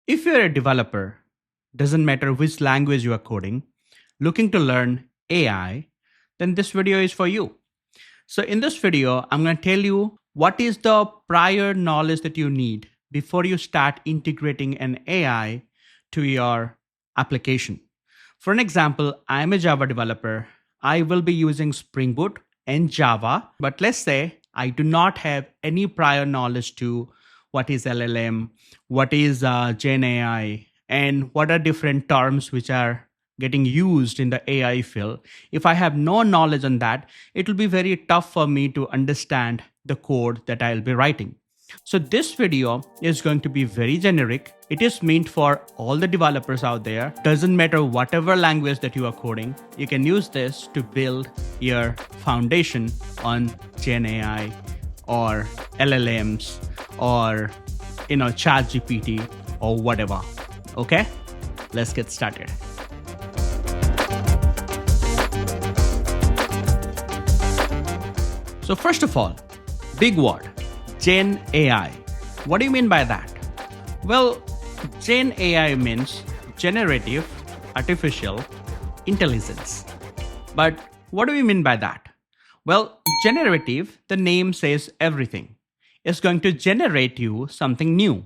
If you're a developer, doesn't matter which language you are coding, looking to learn AI, then this video is for you. So in this video, I'm going to tell you what is the prior knowledge that you need before you start integrating an AI to your application. For an example, I'm a Java developer. I will be using Spring Boot and Java, but let's say I do not have any prior knowledge to what is LLM, what is Gen AI, and what are different terms which are getting used in the AI field. If I have no knowledge on that, it will be very tough for me to understand the code that I'll be writing. So this video is going to be very generic. It is meant for all the developers out there. Doesn't matter whatever language that you are coding, you can use this to build your foundation on Gen AI or LLMs or ChatGPT or whatever. Okay, let's get started. So first of all, big word, Gen AI. What do you mean by that? Well, Gen AI means generative artificial intelligence. But what do we mean by that? Well, generative, the name says everything. It's going to generate you something new.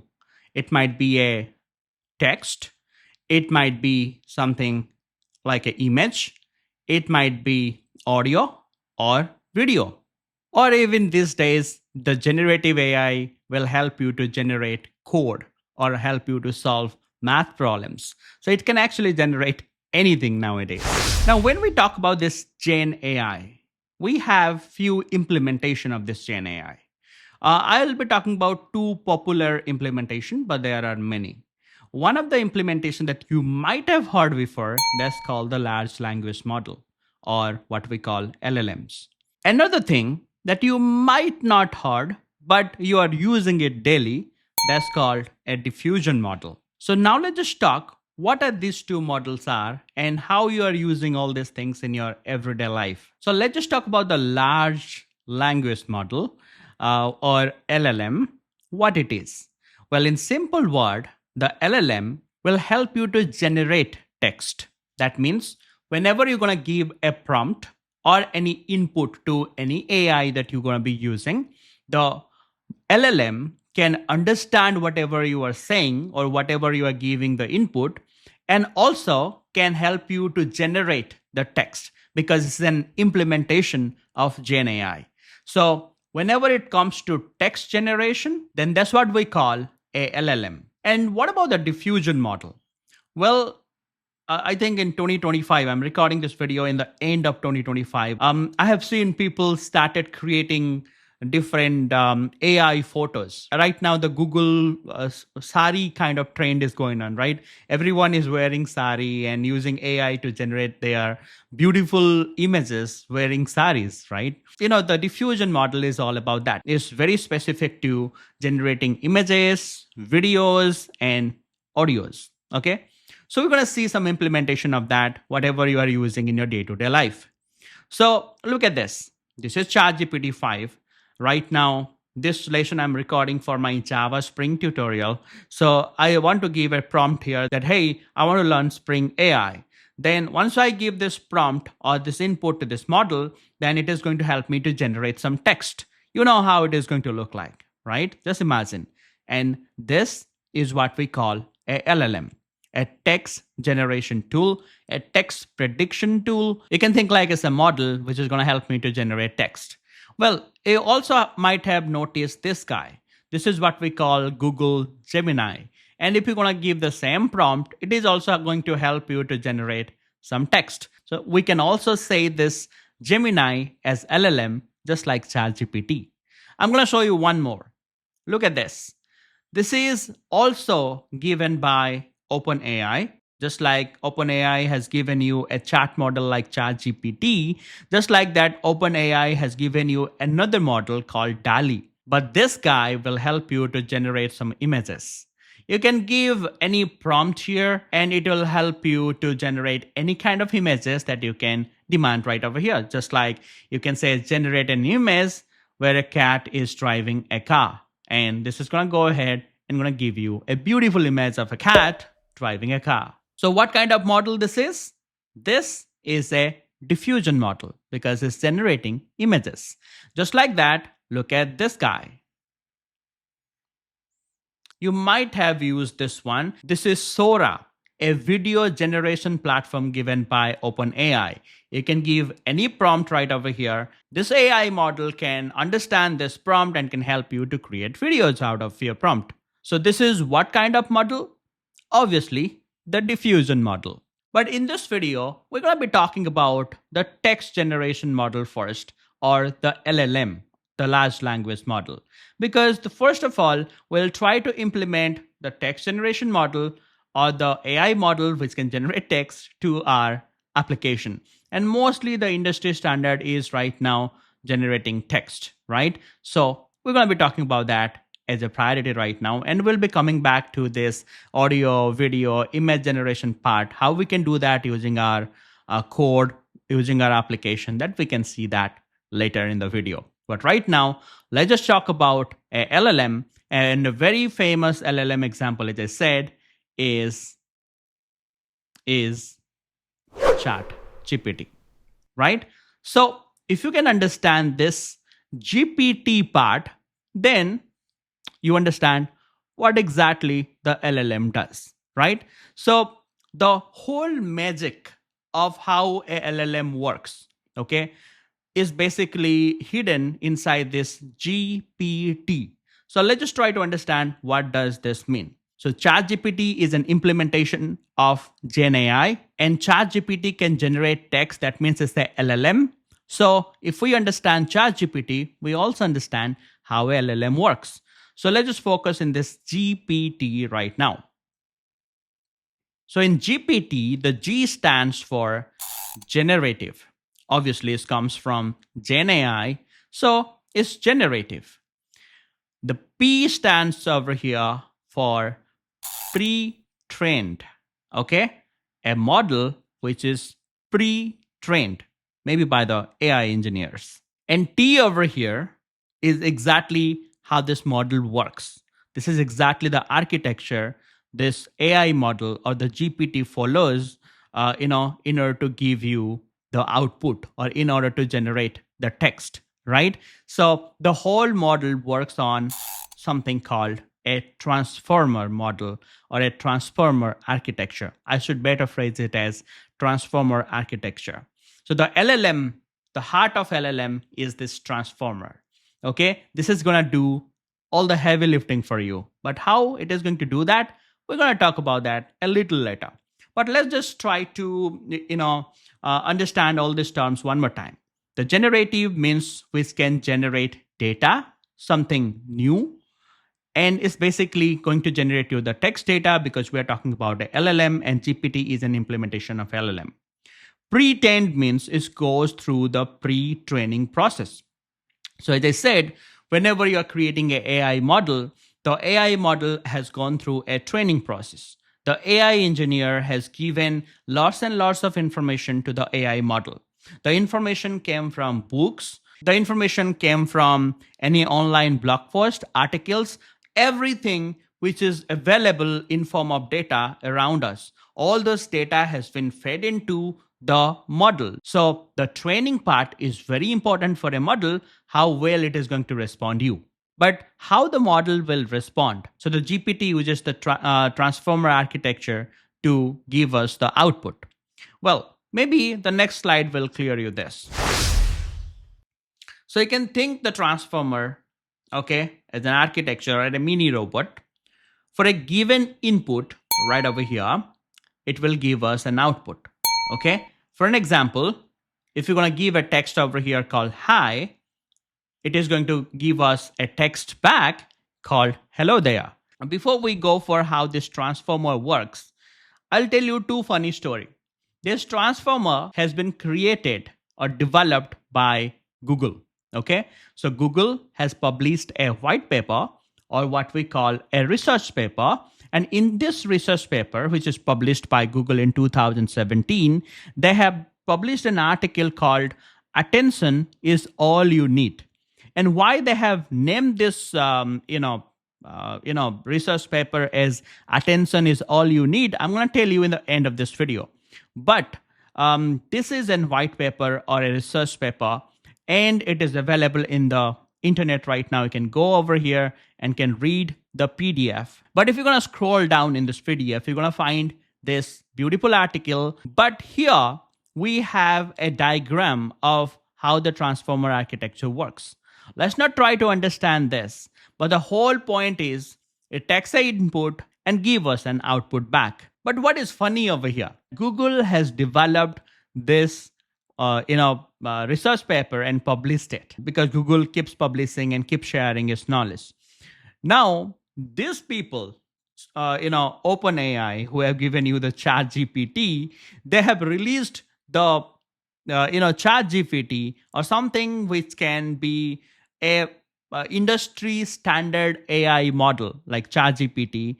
It might be a text. It might be something like an image. It might be audio or video. Or even these days, the generative AI will help you to generate code or help you to solve math problems. So it can actually generate anything nowadays. Now, when we talk about this Gen AI, we have few implementation of this Gen AI. I'll be talking about two popular implementation, but there are many. One of the implementation that you might have heard before, that's called the large language model, or what we call LLMs. Another thing that you might not heard, but you are using it daily, that's called a diffusion model. So now let's just talk what are these two models are and how you are using all these things in your everyday life. So let's just talk about the large language model or LLM, what it is. Well, in simple word, the LLM will help you to generate text. That means whenever you're going to give a prompt or any input to any AI that you're going to be using, the LLM can understand whatever you are saying or whatever you are giving the input, and also can help you to generate the text because it's an implementation of Gen AI. So whenever it comes to text generation, then that's what we call a LLM. And what about the diffusion model? Well, I think in 2025, I'm recording this video in the end of 2025. I have seen people started creating different AI photos. Right now, the Google sari kind of trend is going on, right? Everyone is wearing sari and using AI to generate their beautiful images wearing saris, right? The diffusion model is all about that. It's very specific to generating images, videos, and audios, okay? So we're going to see some implementation of that, whatever you are using in your day-to-day life. So look at this. This is ChatGPT 5. Right now, this lesson I'm recording for my Java Spring tutorial. So I want to give a prompt here that, hey, I want to learn Spring AI. Then once I give this prompt or this input to this model, then it is going to help me to generate some text. You know how it is going to look like, right? Just imagine. And this is what we call a LLM. A text generation tool, a text prediction tool. You can think like it's a model which is going to help me to generate text. Well, you also might have noticed this guy. This is what we call Google Gemini. And if you're going to give the same prompt, it is also going to help you to generate some text. So we can also say this Gemini as LLM, just like ChatGPT. I'm going to show you one more. Look at this. This is also given by OpenAI. Just like OpenAI has given you a chat model like ChatGPT, just like that, OpenAI has given you another model called DALL-E. But this guy will help you to generate some images. You can give any prompt here and it will help you to generate any kind of images that you can demand right over here. Just like you can say generate an image where a cat is driving a car. And this is going to go ahead and I'm going to give you a beautiful image of a cat driving a car. So what kind of model this is? This is a diffusion model because it's generating images. Just like that, look at this guy. You might have used this one. This is Sora, a video generation platform given by OpenAI. You can give any prompt right over here. This AI model can understand this prompt and can help you to create videos out of your prompt. So this is what kind of model? Obviously, the diffusion model. But in this video, we're going to be talking about the text generation model first, or the LLM, the large language model. Because first of all, we'll try to implement the text generation model or the AI model which can generate text to our application. And mostly the industry standard is right now generating text, right? So we're going to be talking about that as a priority right now, and we'll be coming back to this audio, video, image generation part, how we can do that using our code, using our application, that we can see that later in the video. But right now, let's just talk about a LLM, and a very famous LLM example, as I said, is ChatGPT, right? So if you can understand this GPT part, then you understand what exactly the LLM does, right? So the whole magic of how a LLM works, okay, is basically hidden inside this GPT. So let's just try to understand what does this mean. So ChatGPT is an implementation of Gen AI, and ChatGPT can generate text. That means it's the LLM. So if we understand ChatGPT, we also understand how a LLM works. So let's just focus in this GPT right now. So in GPT, the G stands for generative. Obviously, it comes from Gen AI, so it's generative. The P stands over here for pre-trained, okay? A model which is pre-trained, maybe by the AI engineers. And T over here is exactly how this model works. This is exactly the architecture this AI model or the GPT follows, in order to give you the output or in order to generate the text, right? So the whole model works on something called a transformer model or a transformer architecture. I should better phrase it as transformer architecture. So the LLM, the heart of LLM is this transformer. Okay, this is going to do all the heavy lifting for you. But how it is going to do that, we're going to talk about that a little later. But let's just try to, understand all these terms one more time. The generative means which can generate data, something new, and it's basically going to generate you the text data because we are talking about the LLM, and GPT is an implementation of LLM. Pre-trained means it goes through the pre-training process. So as I said, whenever you're creating an AI model, the AI model has gone through a training process. The AI engineer has given lots and lots of information to the AI model. The information came from books. The information came from any online blog post, articles, everything which is available in form of data around us. All this data has been fed into the model. So the training part is very important for a model, how well it is going to respond to you. But how the model will respond. So the GPT uses the transformer architecture to give us the output. Well, maybe the next slide will clear you this. So you can think the transformer, okay, as an architecture or a mini robot. For a given input right over here, it will give us an output. Okay. For an example, if you're going to give a text over here called hi, it is going to give us a text back called hello there. Before we go for how this transformer works, I'll tell you two funny stories. This transformer has been created or developed by Google. Okay, so Google has published a white paper or what we call a research paper. And in this research paper, which is published by Google in 2017, they have published an article called Attention is All You Need. And why they have named this, research paper as attention is all you need, I'm going to tell you in the end of this video. But this is a white paper or a research paper, and it is available in the internet right now. You can go over here and can read the PDF. But if you're going to scroll down in this PDF, you're going to find this beautiful article. But here we have a diagram of how the transformer architecture works. Let's not try to understand this, but the whole point is it takes an input and give us an output back. But what is funny over here? Google has developed this research paper and published it because Google keeps publishing and keeps sharing its knowledge. Now, these people, OpenAI, who have given you the ChatGPT, they have released the ChatGPT or something which can be a industry standard AI model like ChatGPT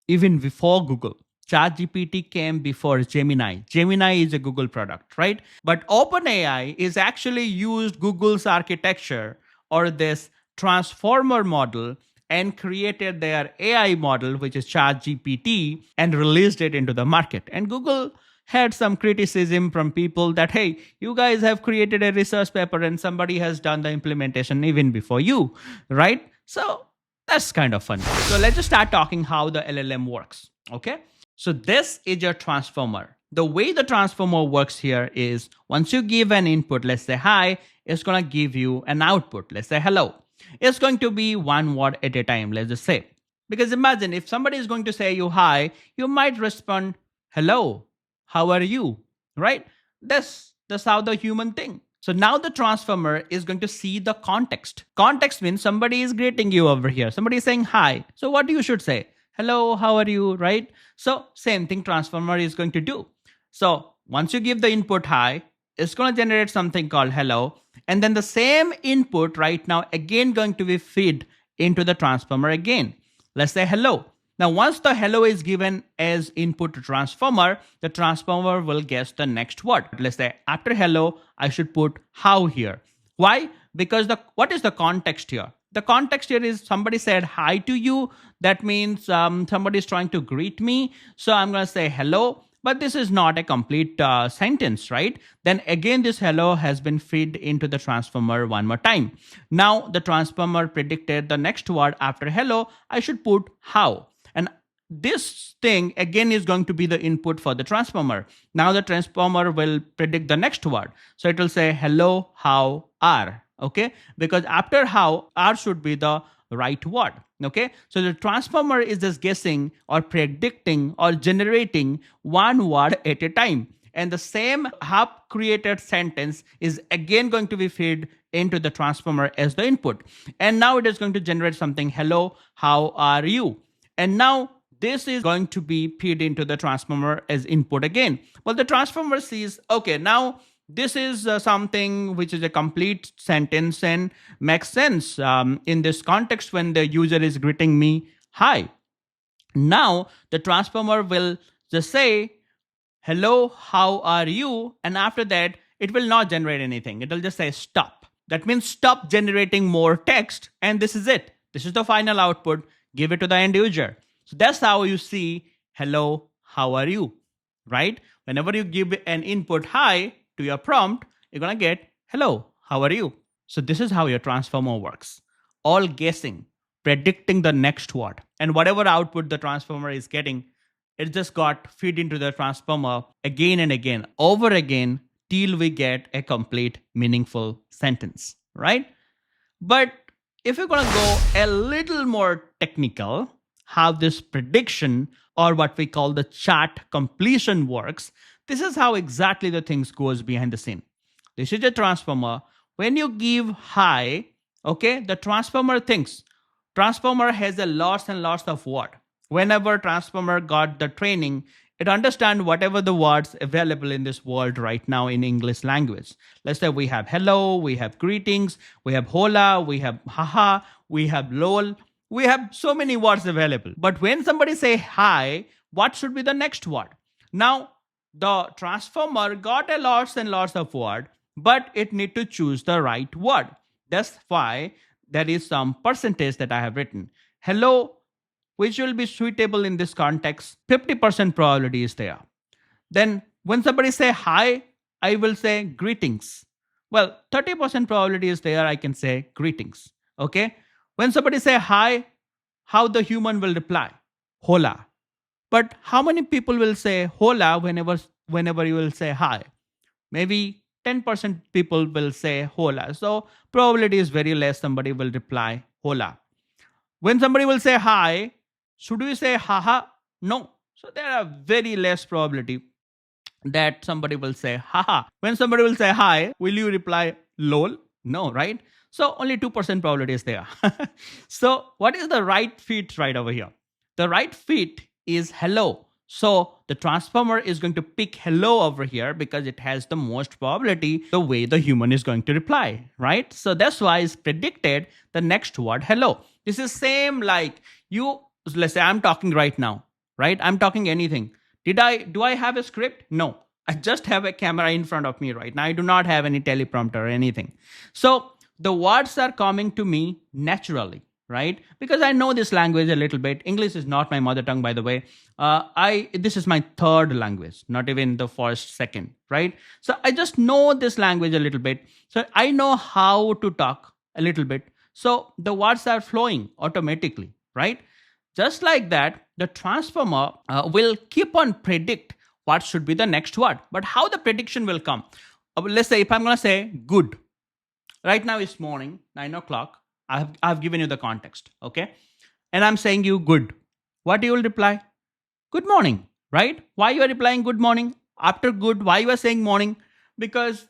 even before Google. ChatGPT came before Gemini. Gemini is a Google product, right? But OpenAI is actually used Google's architecture or this transformer model and created their AI model, which is ChatGPT, and released it into the market. And Google had some criticism from people that, hey, you guys have created a research paper and somebody has done the implementation even before you, right? So that's kind of fun. So let's just start talking how the LLM works, okay? So this is your transformer. The way the transformer works here is once you give an input, let's say hi, it's going to give you an output, let's say hello. It's going to be one word at a time, let's just say. Because imagine if somebody is going to say you hi, you might respond, hello, how are you, right? That's how the human thing. So now the transformer is going to see the context. Context means somebody is greeting you over here. Somebody is saying hi. So what you should say? Hello, how are you, right? So same thing transformer is going to do. So once you give the input hi, it's going to generate something called hello. And then the same input right now again going to be fed into the transformer again. Let's say hello. Now, once the hello is given as input to transformer, the transformer will guess the next word. Let's say after hello, I should put how here. Why? Because what is the context here? The context here is somebody said hi to you. That means somebody is trying to greet me. So I'm going to say hello. But this is not a complete sentence, right? Then again, this hello has been fed into the transformer one more time. Now the transformer predicted the next word after hello, I should put how. And this thing again is going to be the input for the transformer. Now the transformer will predict the next word. So it will say hello, how are, okay? Because after how, are should be the right word. Okay, so the transformer is just guessing or predicting or generating one word at a time. And the same half created sentence is again going to be fed into the transformer as the input. And now it is going to generate something, hello, how are you? And now this is going to be fed into the transformer as input again. Well, the transformer sees, okay, now this is something which is a complete sentence and makes sense in this context when the user is greeting me, hi. Now the transformer will just say, hello, how are you? And after that, it will not generate anything. It will just say stop. That means stop generating more text. And this is it. This is the final output. Give it to the end user. So that's how you see, hello, how are you, right? Whenever you give an input hi, to your prompt, you're going to get, hello, how are you? So this is how your transformer works. All guessing, predicting the next word. And whatever output the transformer is getting, it just got fed into the transformer again and again, over again, till we get a complete meaningful sentence, right? But if you're going to go a little more technical, how this prediction or what we call the chat completion works, this is how exactly the things goes behind the scene. This is a transformer. When you give hi, okay, the transformer thinks. Transformer has a lots and lots of word. Whenever transformer got the training, it understands whatever the words available in this world right now in English language. Let's say we have hello, we have greetings, we have hola, we have haha, we have lol. We have so many words available. But when somebody say hi, what should be the next word? Now, the transformer got a lots and lots of word, but it need to choose the right word. That's why there is some percentage that I have written. Hello which will be suitable in this context, 50% probability is there. Then when somebody say hi, I will say greetings. Well, 30% probability is there, I can say greetings. Okay. When somebody say hi, how the human will reply? Hola. But how many people will say hola whenever you will say hi? Maybe 10% people will say hola. So probability is very less somebody will reply hola. When somebody will say hi, should we say haha? No. So there are very less probability that somebody will say haha. When somebody will say hi, will you reply lol? No, right? So only 2% probability is there. So what is the right fit right over here? The right fit is hello. So the transformer is going to pick hello over here because it has the most probability the way the human is going to reply, right? So that's why it's predicted the next word hello. This is same like you, let's say I'm talking right now, right? I'm talking anything. Do I have a script? No. I just have a camera in front of me right now. I do not have any teleprompter or anything. So the words are coming to me naturally, right? Because I know this language a little bit. English is not my mother tongue, by the way. This is my third language, not even the first, second, right? So I just know this language a little bit. So I know how to talk a little bit. So the words are flowing automatically, right? Just like that, the transformer will keep on predict what should be the next word. But how the prediction will come? Let's say if I'm going to say good. Right now it's morning, 9 o'clock. I've given you the context, okay? And I'm saying you good. What you will reply? Good morning, right? Why you are replying good morning? After good, why you are saying morning? Because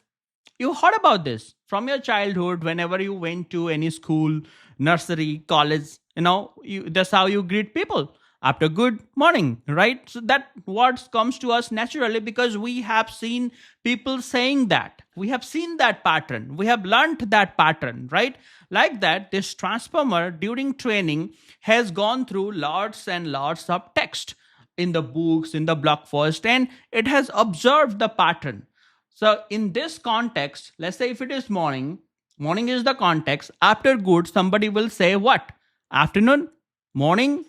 you heard about this from your childhood. Whenever you went to any school, nursery, college, that's how you greet people after good morning, right? So that words comes to us naturally because we have seen people saying that. We have seen that pattern. We have learned that pattern, right? Like that, this transformer during training has gone through lots and lots of text in the books, in the blog post, and it has observed the pattern. So in this context, let's say if it is morning, morning is the context. After good, somebody will say what? Afternoon, morning,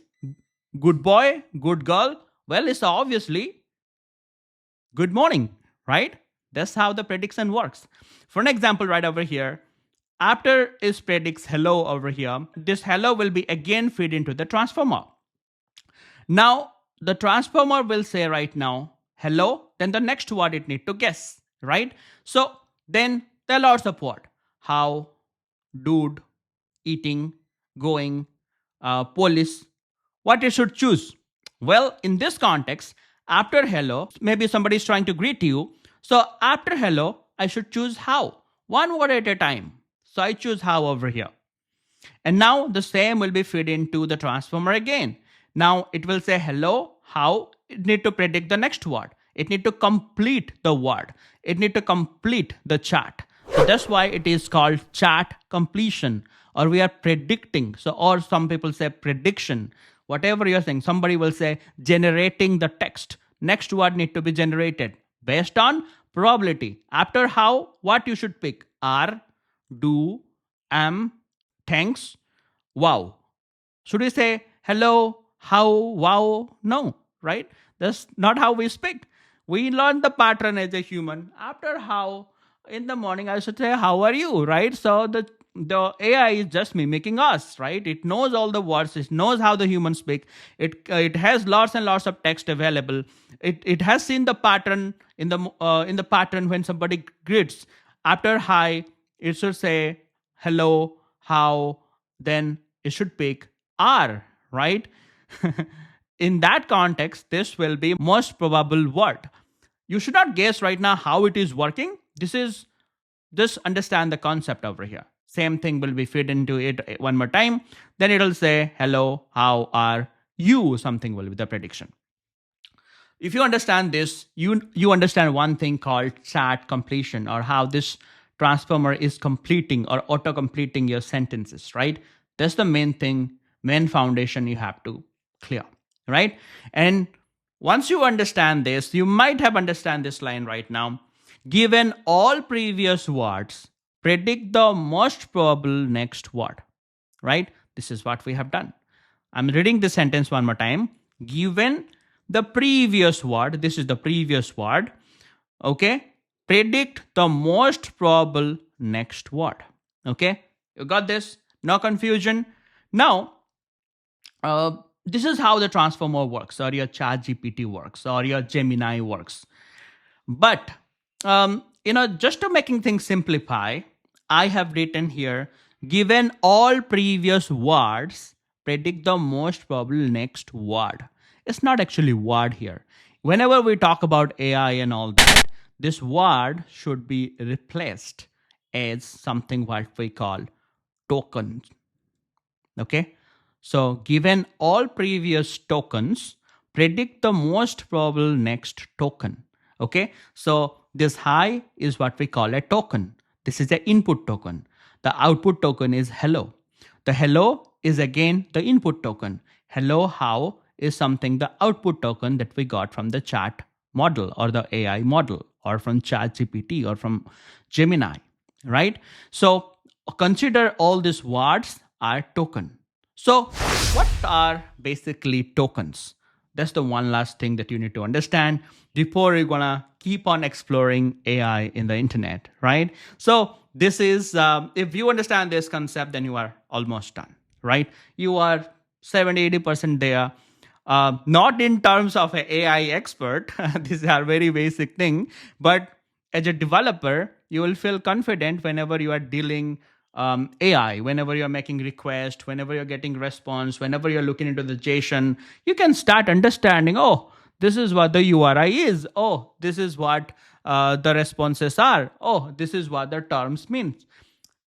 good boy, good girl. Well, it's obviously good morning, right? That's how the prediction works. For an example, right over here, after is predicts hello over here, this hello will be again fed into the transformer. Now, the transformer will say right now, hello, then the next word it need to guess, right? So then there are lots of words. How, dude, eating, going, police. What you should choose? Well, in this context, after hello, maybe somebody is trying to greet you. So after hello, I should choose how. One word at a time. So I choose how over here. And now the same will be fed into the transformer again. Now it will say hello, how. It need to predict the next word. It need to complete the word. It need to complete the chat. So that's why it is called chat completion, or we are predicting. So, or some people say prediction. Whatever you're saying, somebody will say generating the text. Next word need to be generated based on probability. After how, what you should pick? Are, do, am, thanks, wow. Should we say hello, how, wow? No, right? That's not how we speak. We learn the pattern as a human. After how, in the morning, I should say, how are you, right? So the AI is just mimicking us, right? It knows all the words. It knows how the humans speak. It has lots and lots of text available. It has seen the pattern in the pattern when somebody greets. After hi, it should say hello, how, then it should pick are, right? In that context, this will be most probable word. You should not guess right now how it is working. This is just understand the concept over here. Same thing will be fed into it one more time. Then it will say hello, how are you? Something will be the prediction. If you understand this, you understand one thing called chat completion, or how this transformer is completing or auto completing your sentences, right? That's the main thing, main foundation you have to clear, right? And once you understand this, you might have understand this line right now. Given all previous words, predict the most probable next word, right? This is what we have done. I'm reading this sentence one more time. Given the previous word, this is the previous word, okay, predict the most probable next word. Okay, you got this? No confusion. Now, this is how the transformer works, or your ChatGPT works, or your Gemini works. But just to making things simplify, I have written here: given all previous words, predict the most probable next word. It's not actually word here. Whenever we talk about AI and all that, this word should be replaced as something what we call token. Okay. So given all previous tokens, predict the most probable next token. Okay. So this high is what we call a token. This is the input token. The output token is hello. The hello is again the input token. Hello how is something the output token that we got from the chat model or the AI model or from ChatGPT or from Gemini, right? So consider all these words are token. So what are basically tokens? That's the one last thing that you need to understand before you're gonna keep on exploring AI in the internet, right? So this is, if you understand this concept, then you are almost done, right? You are 70-80% there. Not in terms of an AI expert, these are very basic thing, but as a developer, you will feel confident whenever you are dealing AI, whenever you're making requests, whenever you're getting response, whenever you're looking into the JSON, you can start understanding, oh, this is what the URI is. Oh, this is what the responses are. Oh, this is what the terms means.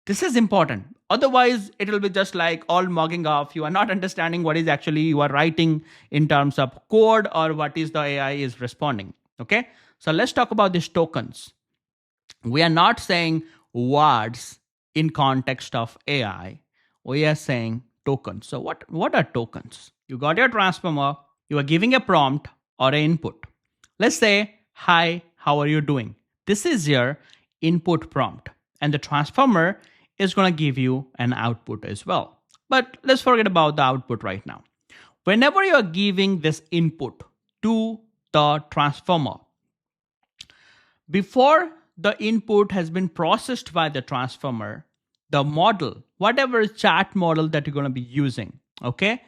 This is important. Otherwise, it will be just like all mugging off. You are not understanding what is actually you are writing in terms of code or what is the AI is responding. Okay. So let's talk about these tokens. We are not saying words in context of AI. We are saying tokens. So what are tokens? You got your transformer, you are giving a prompt or an input. Let's say, hi, how are you doing? This is your input prompt. And the transformer is going to give you an output as well. But let's forget about the output right now. Whenever you are giving this input to the transformer, before the input has been processed by the transformer, the model, whatever chat model that you're going to be using, okay,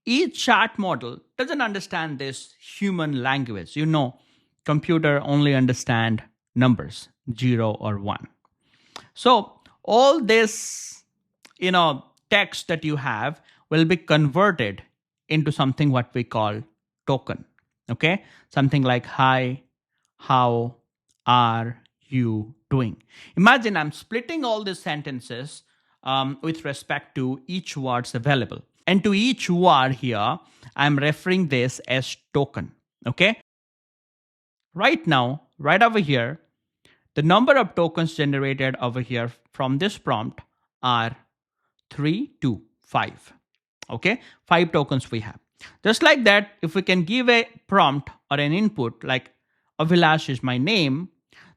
each chat model doesn't understand this human language. Computer only understand numbers, 0 or 1. So all this, text that you have will be converted into something what we call token. Okay, something like hi, how are you doing? Imagine I'm splitting all these sentences with respect to each words available. And to each word here, I'm referring this as token. Okay. Right now, right over here, the number of tokens generated over here from this prompt are 3 to 5. Okay. 5 tokens we have. Just like that, if we can give a prompt or an input like Avilash is my name,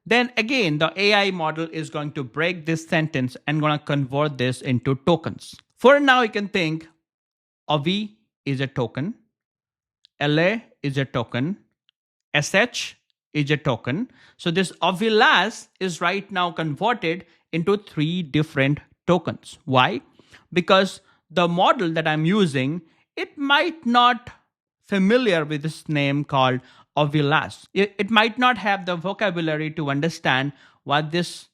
then again, the AI model is going to break this sentence and going to convert this into tokens. For now, you can think Avi is a token, LA is a token, SH is a token. So this Avilash is right now converted into 3 different tokens. Why? Because the model that I'm using, it might not familiar with this name called Avilash. It might not have the vocabulary to understand what this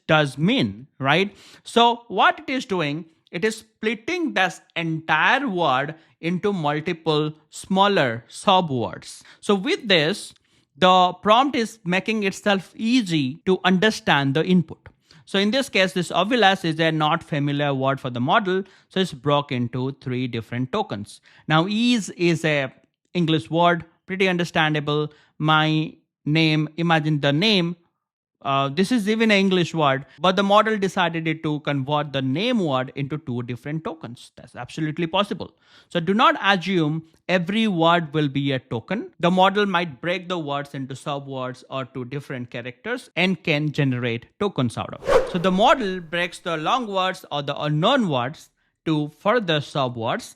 does mean, right? So what it is doing, it is splitting this entire word into multiple smaller subwords. So with this, the prompt is making itself easy to understand the input. So in this case, this Avilash is a not familiar word for the model. So it's broke into 3 different tokens. Now, is a English word, pretty understandable. My name, imagine the name. This is even an English word, but the model decided it to convert the name word into 2 different tokens. That's absolutely possible. So do not assume every word will be a token. The model might break the words into subwords or to different characters and can generate tokens out of it. So the model breaks the long words or the unknown words to further subwords.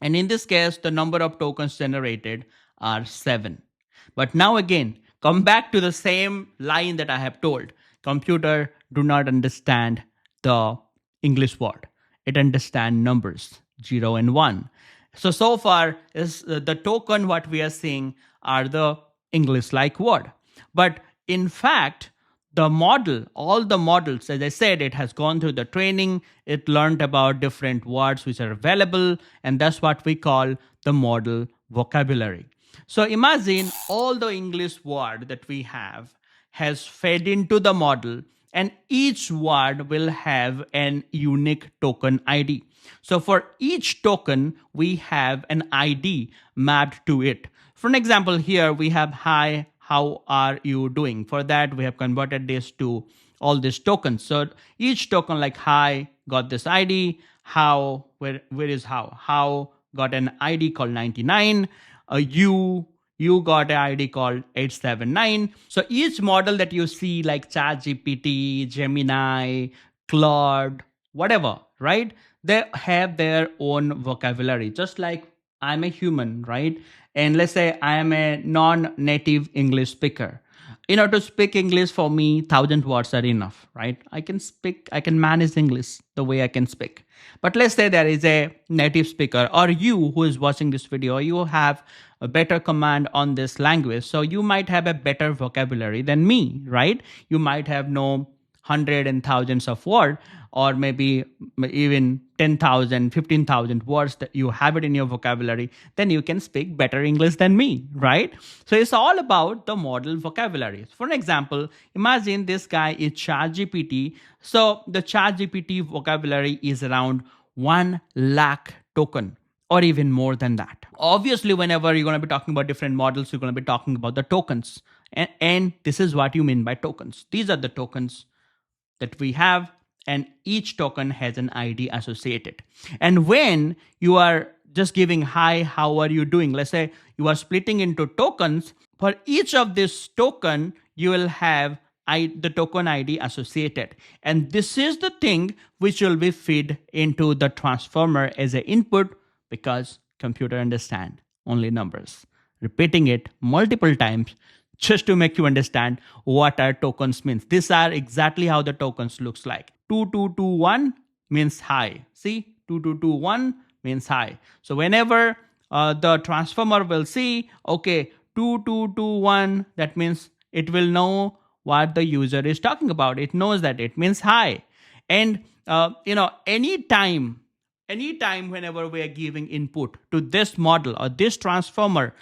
And in this case, the number of tokens generated are 7. But now again, come back to the same line that I have told. Computer do not understand the English word. It understands numbers, 0 and 1. So far is the token what we are seeing are the English like word. But in fact, the model, all the models, as I said, it has gone through the training, it learned about different words which are available, and that's what we call the model vocabulary. So imagine all the English word that we have has fed into the model, and each word will have an unique token ID. So for each token, we have an ID mapped to it. For an example, here we have hi, how are you doing? For that, we have converted this to all these tokens. So each token like hi got this ID, how, where is how? How got an ID called 99, you got an ID called 879. So each model that you see like ChatGPT, Gemini, Claude, whatever, right? They have their own vocabulary, just like I'm a human, right? And let's say I am a non-native English speaker. To speak English for me, 1,000 words are enough, right? I can manage English the way I can speak. But let's say there is a native speaker, or you who is watching this video, you have a better command on this language. So you might have a better vocabulary than me, right? You might have no hundred and thousands of words, or maybe even 10,000, 15,000 words that you have it in your vocabulary, then you can speak better English than me, right? So it's all about the model vocabulary. For an example, imagine this guy is ChatGPT. So the ChatGPT vocabulary is around 1 lakh token, or even more than that. Obviously, whenever you're going to be talking about different models, you're going to be talking about the tokens. And this is what you mean by tokens. These are the tokens that we have, and each token has an ID associated. And when you are just giving hi, how are you doing? Let's say you are splitting into tokens. For each of this token, you will have the token ID associated. And this is the thing which will be fed into the transformer as an input, because computer understand only numbers. Repeating it multiple times just to make you understand what our tokens means. These are exactly how the tokens looks like. 2221 means hi. See, 2221 means hi. So whenever the transformer will see, okay, 2221, that means it will know what the user is talking about. It knows that it means hi. And anytime whenever we are giving input to this model or this transformer,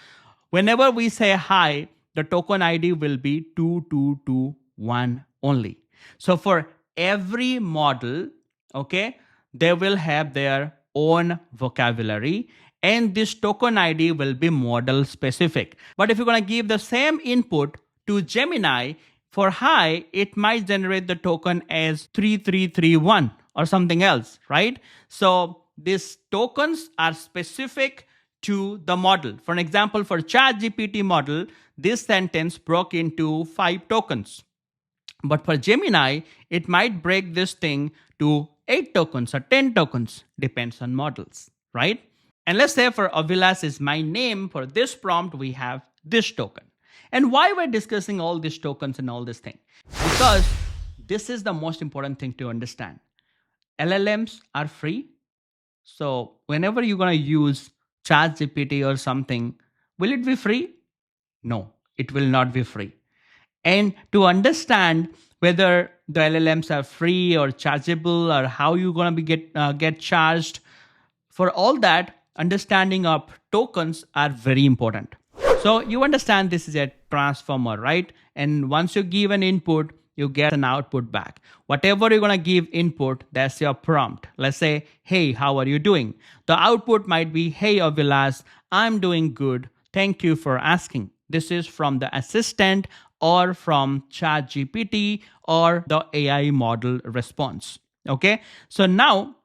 whenever we say hi, the token ID will be 2221 only. So for every model, okay, they will have their own vocabulary, and this token ID will be model specific. But if you're going to give the same input to Gemini, for hi, it might generate the token as 3331 or something else, right? So these tokens are specific to the model. For an example, for ChatGPT model, this sentence broke into 5 tokens. But for Gemini, it might break this thing to 8 tokens or 10 tokens, depends on models, right? And let's say for Avilas is my name, for this prompt, we have this token. And why we're discussing all these tokens and all this thing? Because this is the most important thing to understand. LLMs are free. So whenever you're going to use ChatGPT or something, will it be free? No, it will not be free. And to understand whether the LLMs are free or chargeable, or how you're going to be get charged, for all that, understanding of tokens are very important. So you understand this is a transformer, right? And once you give an input, you get an output back. Whatever you're going to give input, that's your prompt. Let's say, hey, how are you doing? The output might be, hey, Avilas, I'm doing good. Thank you for asking. This is from the assistant or from ChatGPT or the AI model response. Okay. So now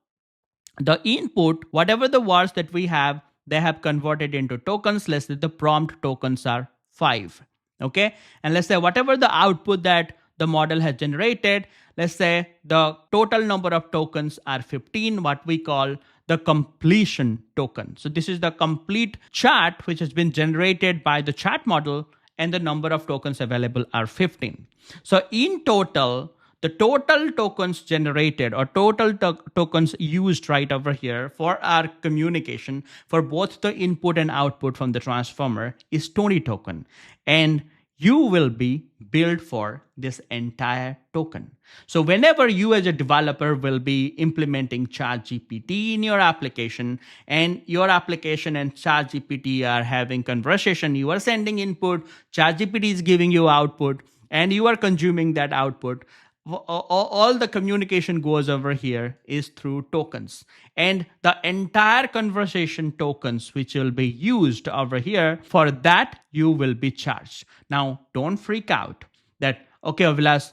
the input, whatever the words that we have, they have converted into tokens. Let's say the prompt tokens are 5. Okay. And let's say whatever the output that the model has generated, let's say the total number of tokens are 15, what we call the completion token. So this is the complete chat which has been generated by the chat model, and the number of tokens available are 15. So in total, the total tokens generated or total tokens used right over here for our communication for both the input and output from the transformer is 20 token. And you will be billed for this entire token. So whenever you as a developer will be implementing ChatGPT in your application, and your application and ChatGPT are having conversation, you are sending input, ChatGPT is giving you output, and you are consuming that output, all the communication goes over here is through tokens, and the entire conversation tokens which will be used over here, for that you will be charged. Now don't freak out that, okay, Vilas,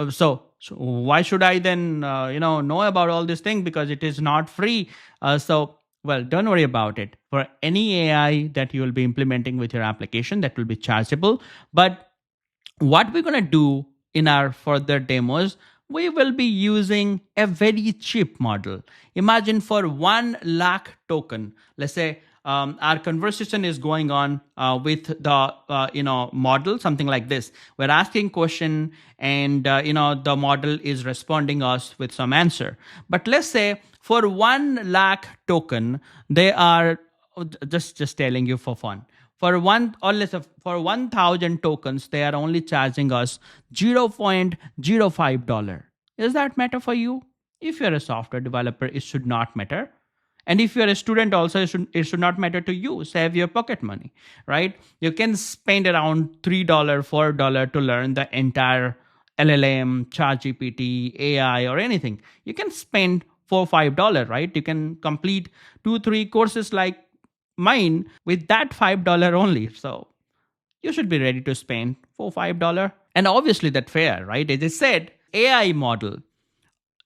so why should I then know about all this thing, because it is not free. Well, don't worry about it. For any AI that you will be implementing with your application, that will be chargeable. But what we're going to do in our further demos, we will be using a very cheap model. Imagine for 1 lakh token, let's say our conversation is going on with the model, something like this. We're asking question, and the model is responding us with some answer. But let's say for 1 lakh token, they are just telling you for fun. For one, or let's say for 1,000 tokens, they are only charging us $0.05. Does that matter for you? If you're a software developer, it should not matter. And if you're a student also, it should not matter to you. Save your pocket money, right? You can spend around $3, $4 to learn the entire LLM, ChatGPT, AI, or anything. You can spend $4, $5, right? You can complete 2, 3 courses like mine with that $5 only. So you should be ready to spend $4, $5. And obviously that's fair, right? As I said, AI model,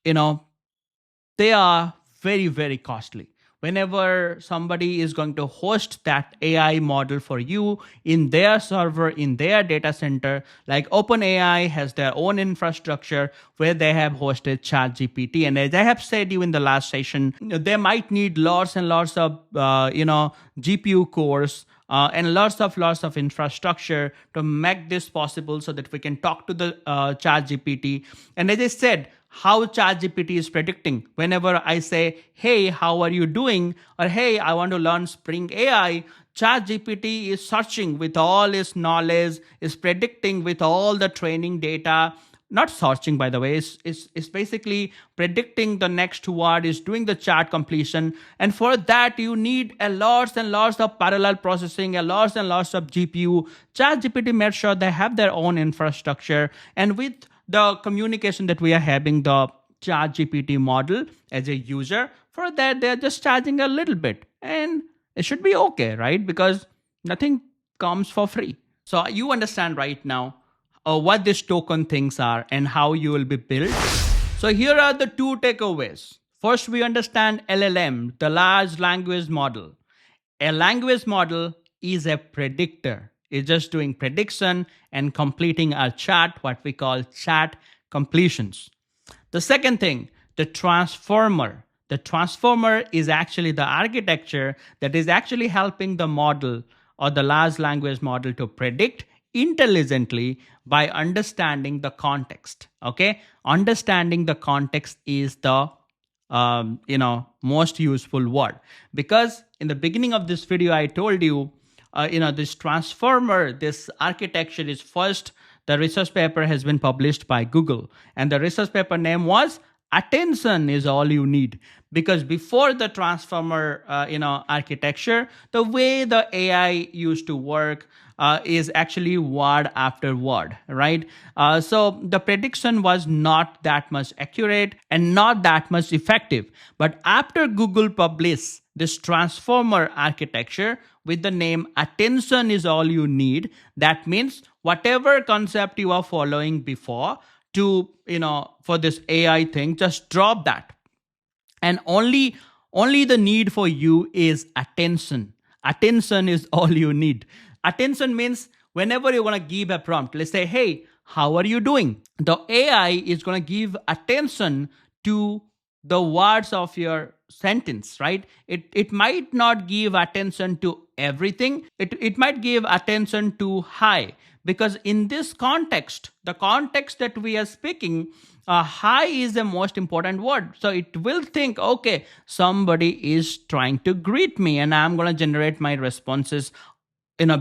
they are very, very costly. Whenever somebody is going to host that AI model for you in their server, in their data center, like OpenAI has their own infrastructure where they have hosted ChatGPT. And as I have said you in the last session, they might need lots and lots of, GPU cores, and lots of infrastructure to make this possible, so that we can talk to the ChatGPT. And as I said, how ChatGPT is predicting. Whenever I say, hey, how are you doing? Or hey, I want to learn Spring AI, ChatGPT is searching with all its knowledge, is predicting with all the training data. Not searching, by the way, it's basically predicting the next word, is doing the chat completion. And for that, you need a lots and lots of parallel processing, a lots and lots of GPU. ChatGPT made sure they have their own infrastructure. And with the communication that we are having, the ChatGPT model as a user, for that, they're just charging a little bit. And it should be okay, right? Because nothing comes for free. So you understand right now what these token things are and how you will be billed. So here are the 2 takeaways. First, we understand LLM, the large language model. A language model is a predictor. It's just doing prediction and completing our chat, what we call chat completions. The second thing, the transformer. The transformer is actually the architecture that is actually helping the model or the large language model to predict intelligently by understanding the context. Okay, understanding the context is the most useful word, because in the beginning of this video I told you, this transformer, this architecture is first. The research paper has been published by Google, and the research paper name was "Attention is all you need." Because before the transformer, architecture, the way the AI used to work is actually word after word, right? So the prediction was not that much accurate and not that much effective. But after Google published this transformer architecture with the name "Attention is all you need," that means whatever concept you are following before to, for this AI thing, just drop that. And only the need for you is attention. Attention is all you need. Attention means whenever you're going to give a prompt, let's say, hey, how are you doing? The AI is going to give attention to the words of your sentence, right? It might not give attention to everything. It might give attention to hi, because in this context, the context that we are speaking, hi is the most important word. So it will think, okay, somebody is trying to greet me, and I'm going to generate my responses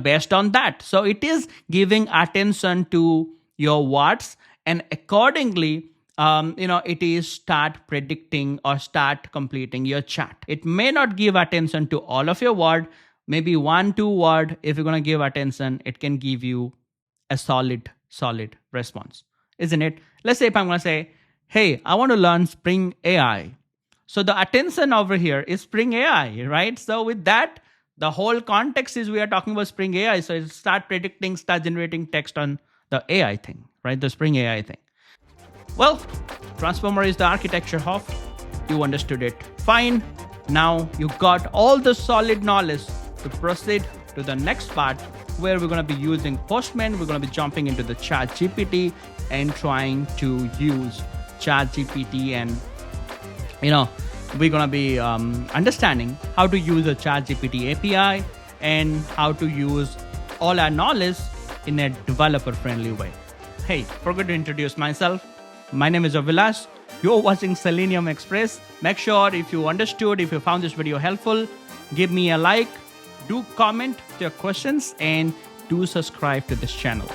based on that. So it is giving attention to your words, and accordingly, it is start predicting or start completing your chat. It may not give attention to all of your word, maybe 1-2 word. If you're going to give attention, it can give you a solid response, isn't it? Let's say if I'm going to say, hey, I want to learn Spring AI. So the attention over here is Spring AI, right? So with that, the whole context is we are talking about Spring AI. So it start predicting, start generating text on the AI thing, right? The Spring AI thing. Well, Transformer is the architecture of. You understood it fine. Now you got all the solid knowledge to proceed to the next part, where we're going to be using Postman. We're going to be jumping into the ChatGPT and trying to use ChatGPT, and we're going to be understanding how to use a ChatGPT API and how to use all our knowledge in a developer friendly way. Hey, forgot to introduce myself. My name is Avilash. You're watching Selenium Express. Make sure if you understood, if you found this video helpful, give me a like, do comment your questions, and do subscribe to this channel.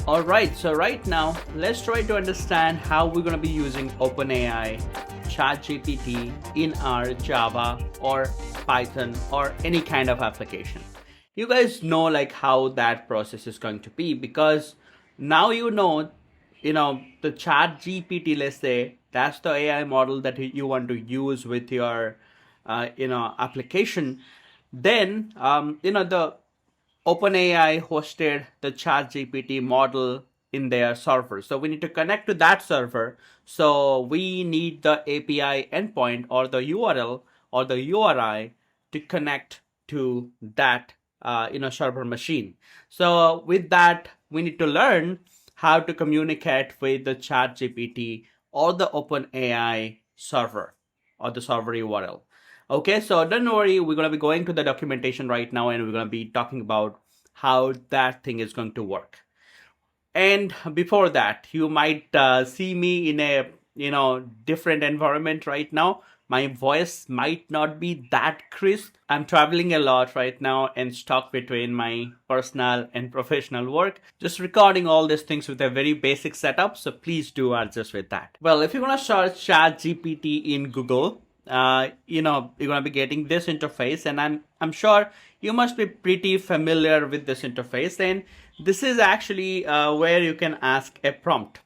All right, so right now, let's try to understand how we're going to be using OpenAI, ChatGPT in our Java or Python or any kind of application. You guys know like how that process is going to be, because now the ChatGPT, let's say, that's the AI model that you want to use with your application. Then the OpenAI hosted the ChatGPT model in their server. So we need to connect to that server. So we need the API endpoint or the URL or the URI to connect to that server machine. So with that, we need to learn how to communicate with the ChatGPT or the OpenAI server or the server URL. Okay, so don't worry, we're going to be going to the documentation right now, and we're going to be talking about how that thing is going to work. And before that, you might see me in a different environment right now. My voice might not be that crisp. I'm traveling a lot right now and stuck between my personal and professional work, just recording all these things with a very basic setup. So please do adjust with that. Well, if you're going to search ChatGPT in Google, you're going to be getting this interface, and I'm sure you must be pretty familiar with this interface. And this is actually where you can ask a prompt,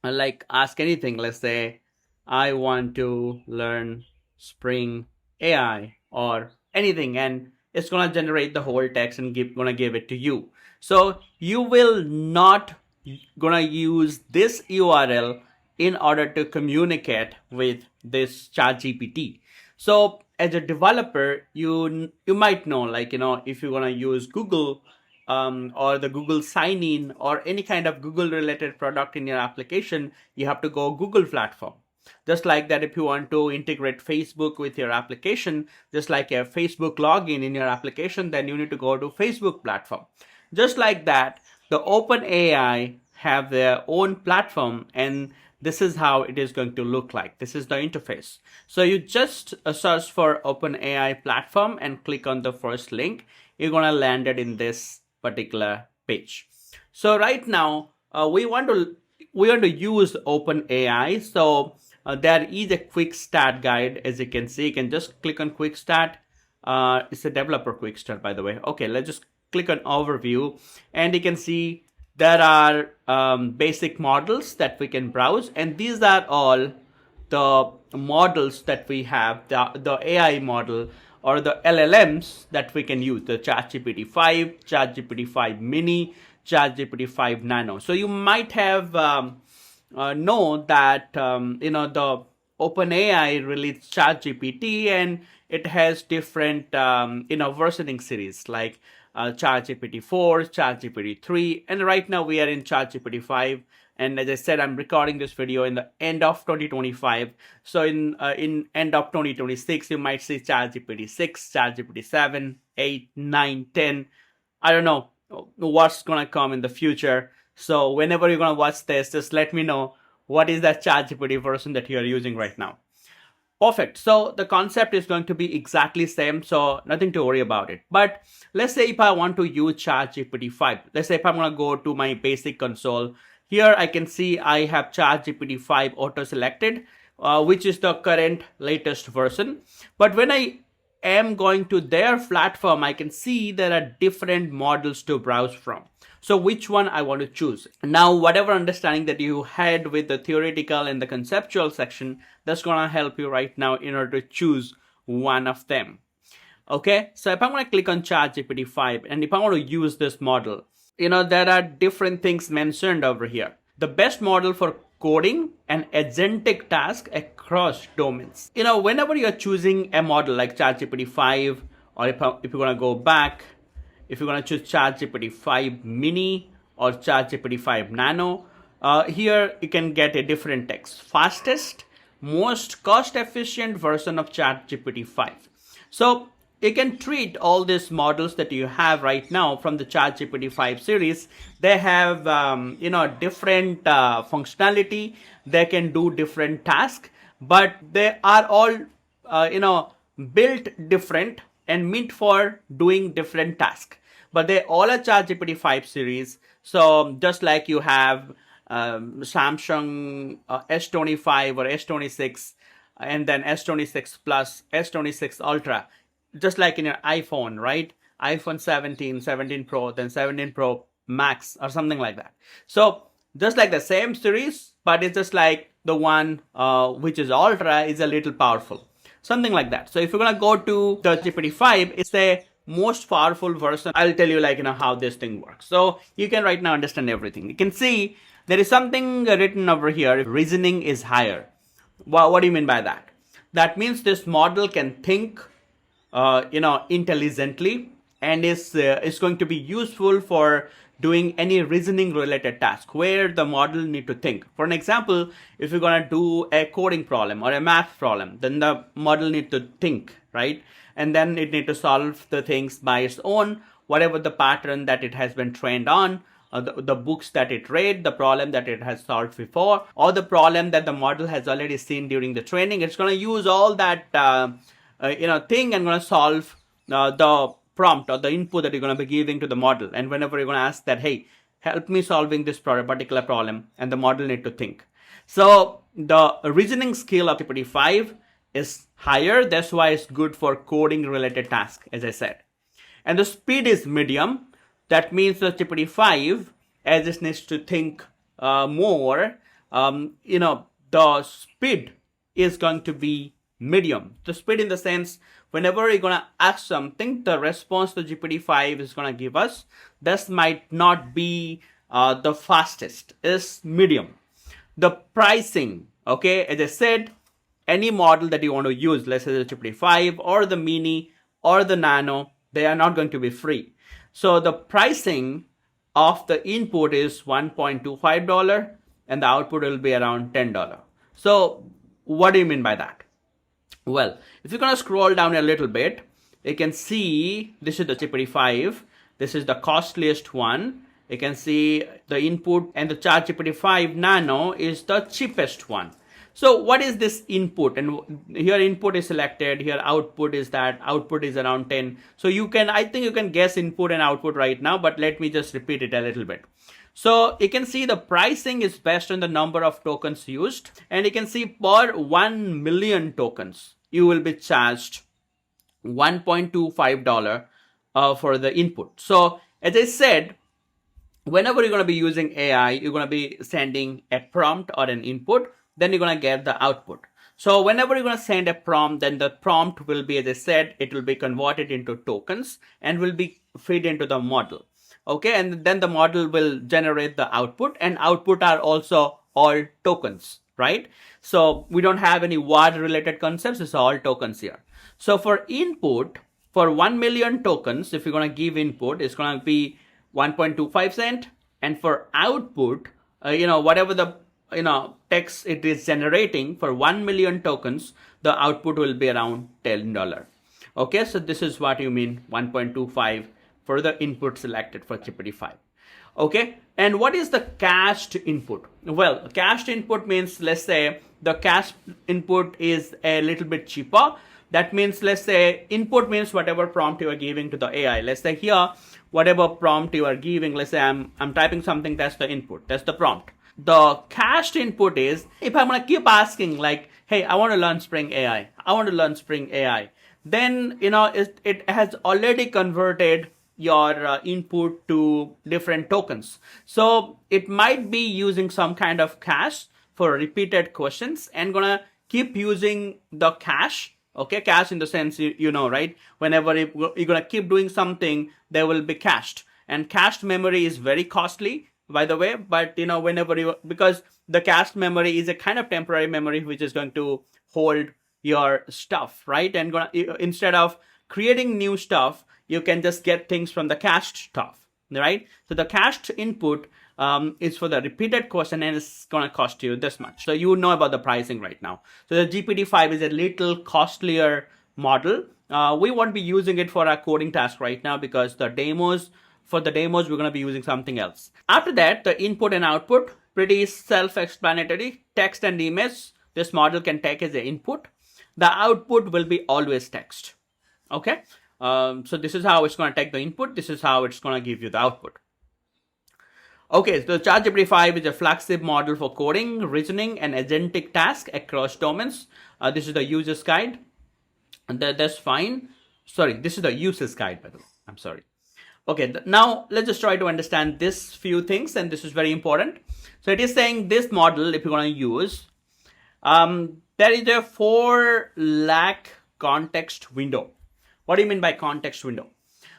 like ask anything. Let's say I want to learn Spring AI or anything, and it's going to generate the whole text and going to give it to you. So you will not going to use this URL in order to communicate with this ChatGPT. So as a developer, you might know, like, if you're going to use Google or the Google sign-in or any kind of Google related product in your application, you have to go Google platform. Just like that, if you want to integrate Facebook with your application, just like a Facebook login in your application, then you need to go to Facebook platform. Just like that, the OpenAI have their own platform, and this is how it is going to look like. This is the interface. So you just search for OpenAI platform and click on the first link. You're going to land it in this particular page. So right now, we want to use OpenAI. So there is a quick start guide. As you can see, you can just click on quick start. It's a developer quick start, by the way. Okay, let's just click on overview, and you can see there are basic models that we can browse, and these are all the models that we have, the AI model or the LLMs that we can use, the ChatGPT 5, ChatGPT 5 mini, ChatGPT 5 nano. So you might have know that the OpenAI released ChatGPT, and it has different versioning series like ChatGPT 4, ChatGPT 3, and right now we are in ChatGPT 5. And as I said, I'm recording this video in the end of 2025. So in end of 2026, you might see ChatGPT 6, ChatGPT 7, 8, 9, 10. I don't know what's gonna come in the future. So whenever you're gonna watch this, just let me know what is that ChatGPT version that you are using right now. Perfect. So the concept is going to be exactly same, so nothing to worry about it. But let's say if I want to use ChatGPT 5, let's say if I'm going to go to my basic console, here I can see I have ChatGPT 5 auto selected, which is the current latest version. But when I am going to their platform, I can see there are different models to browse from. So which one I want to choose? Now, whatever understanding that you had with the theoretical and the conceptual section, that's going to help you right now in order to choose one of them. Okay, so if I'm going to click on ChatGPT 5 and if I want to use this model, there are different things mentioned over here. The best model for coding and agentic task across domains. Whenever you're choosing a model like ChatGPT 5, or if you're going to go back, if you're going to choose ChatGPT 5 mini or ChatGPT 5 nano, here you can get a different text. Fastest, most cost efficient version of ChatGPT 5. So you can treat all these models that you have right now from the ChatGPT 5 series. They have different functionality. They can do different tasks, but they are all built different and meant for doing different tasks. But they all are ChatGPT 5 series. So just like you have Samsung S25 or S26, and then S26 Plus, S26 Ultra, just like in your iPhone, right? iPhone 17, 17 Pro, then 17 Pro Max or something like that. So just like the same series, but it's just like the one which is Ultra is a little powerful. Something like that. So if you're going to go to the GPT 5, it's the most powerful version. I'll tell you how this thing works. So you can right now understand everything. You can see there is something written over here. Reasoning is higher. Well, what do you mean by that? That means this model can think intelligently, and is going to be useful for doing any reasoning related task where the model need to think. For an example, if you're going to do a coding problem or a math problem, then the model need to think, right? And then it need to solve the things by its own, whatever the pattern that it has been trained on, the books that it read, the problem that it has solved before, or the problem that the model has already seen during the training. It's going to use all that thing and going to solve the prompt or the input that you're going to be giving to the model. And whenever you're going to ask that, hey, help me solving this particular problem, and the model need to think. So the reasoning skill of GPT 5 is higher. That's why it's good for coding related tasks, as I said. And the speed is medium. That means the GPT 5, as it needs to think more, the speed is going to be medium. The speed in the sense, whenever you're going to ask something, the response the GPT 5 is going to give us, this might not be the fastest, is medium. The pricing, okay, as I said, any model that you want to use, let's say the GPT 5 or the mini or the nano, they are not going to be free. So the pricing of the input is $1.25 and the output will be around $10. So what do you mean by that? Well, if you're going to scroll down a little bit, you can see this is the GPT 5. This is the costliest one. You can see the input, and the ChatGPT 5 Nano is the cheapest one. So what is this input? And here input is selected, here output is that, output is around 10. So I think you can guess input and output right now, but let me just repeat it a little bit. So you can see the pricing is based on the number of tokens used, and you can see per 1 million tokens, you will be charged $1.25 for the input. So as I said, whenever you're going to be using AI, you're going to be sending a prompt or an input, then you're going to get the output. So whenever you're going to send a prompt, then the prompt will be, as I said, it will be converted into tokens and will be fed into the model. Okay, and then the model will generate the output, and output are also all tokens. right? So we don't have any word related concepts. It's all tokens here. So for input, for 1 million tokens, if you're going to give input, it's going to be 1.25 cent. And for output, whatever the text it is generating for 1 million tokens, the output will be around $10. Okay, so this is what you mean 1.25 for the input selected for GPT-5. Okay, and what is the cached input? Well, cached input means, let's say the cached input is a little bit cheaper. That means, let's say input means whatever prompt you are giving to the AI. Let's say here, whatever prompt you are giving, let's say I'm typing something, that's the input, that's the prompt. The cached input is, if I'm going to keep asking like, hey, I want to learn Spring AI, I want to learn Spring AI, then, it has already converted your input to different tokens. So it might be using some kind of cache for repeated questions and gonna keep using the cache. Okay, cache in the sense, right? Whenever you're gonna keep doing something, there will be cached. And cached memory is very costly, by the way, but because the cached memory is a kind of temporary memory which is going to hold your stuff, right? And instead of creating new stuff, you can just get things from the cached stuff, right? So the cached input is for the repeated question, and it's going to cost you this much. So you know about the pricing right now. So the GPT-5 is a little costlier model. We won't be using it for our coding task right now because for the demos, we're going to be using something else. After that, the input and output, pretty self-explanatory. Text and image, this model can take as an input. The output will be always text. Okay. So this is how it's going to take the input. This is how it's going to give you the output. Okay, so ChatGPT-5 is a flagship model for coding, reasoning, and agentic tasks across domains. This is the user's guide. And that's fine. Sorry, this is the user's guide, by the way. I'm sorry. Okay, now let's just try to understand this few things, and this is very important. So it is saying this model, if you're going to use, there is a 4 lakh context window. What do you mean by context window?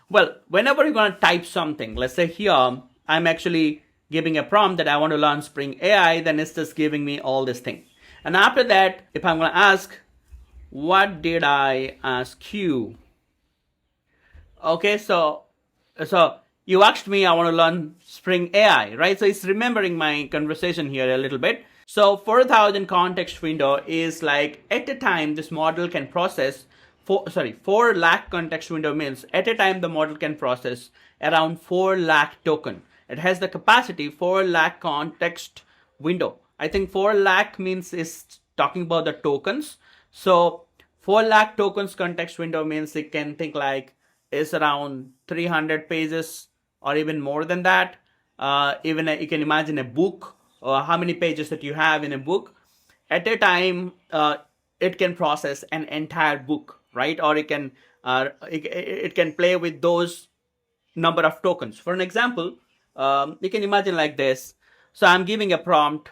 Well, whenever you're going to type something, let's say here, I'm actually giving a prompt that I want to learn Spring AI, then it's just giving me all this thing. And after that, if I'm going to ask, what did I ask you? Okay, so you asked me, I want to learn Spring AI, right? So it's remembering my conversation here a little bit. So 4,000 context window is like at a time this model can process 4 lakh context window means at a time the model can process around 4 lakh token. It has the capacity 4 lakh context window. I think 4 lakh means is talking about the tokens. So 4 lakh tokens context window means it can think like is around 300 pages or even more than that. Even you can imagine a book or how many pages that you have in a book. At a time, it can process an entire book, right? Or it can play with those number of tokens. For an example, you can imagine like this. So I'm giving a prompt.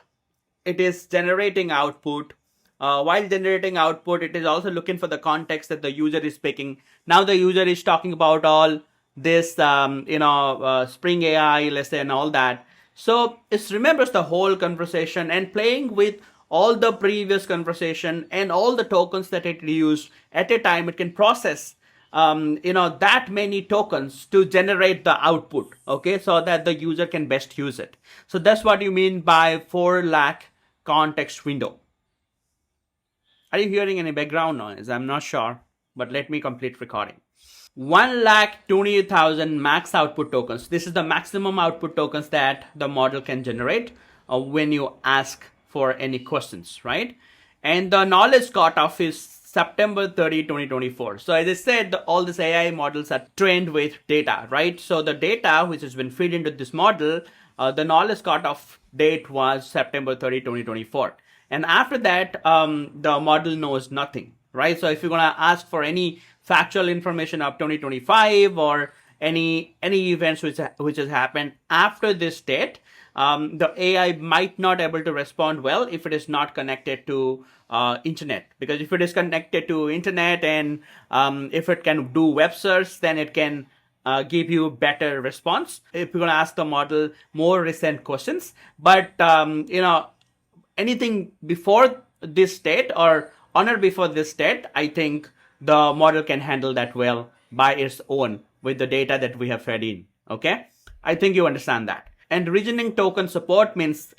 It is generating output. While generating output, it is also looking for the context that the user is picking. Now the user is talking about all this, Spring AI, let's say, and all that. So it remembers the whole conversation and playing with all the previous conversation and all the tokens that it used at a time. It can process, that many tokens to generate the output. Okay, so that the user can best use it. So that's what you mean by 4 lakh context window. Are you hearing any background noise? I'm not sure, but let me complete recording. 1,20,000 max output tokens. This is the maximum output tokens that the model can generate when you ask for any questions, right? And the knowledge cutoff is September 30, 2024. So as I said, all these AI models are trained with data, right? So the data which has been fed into this model, the knowledge cutoff date was September 30, 2024. And after that, the model knows nothing, right? So if you're going to ask for any factual information of 2025 or any events which has happened after this date, the AI might not able to respond well if it is not connected to internet. Because if it is connected to internet and if it can do web search, then it can give you better response if you're going to ask the model more recent questions. But anything before this state or on or before this state, I think the model can handle that well by its own with the data that we have fed in. Okay, I think you understand that. And reasoning token support means,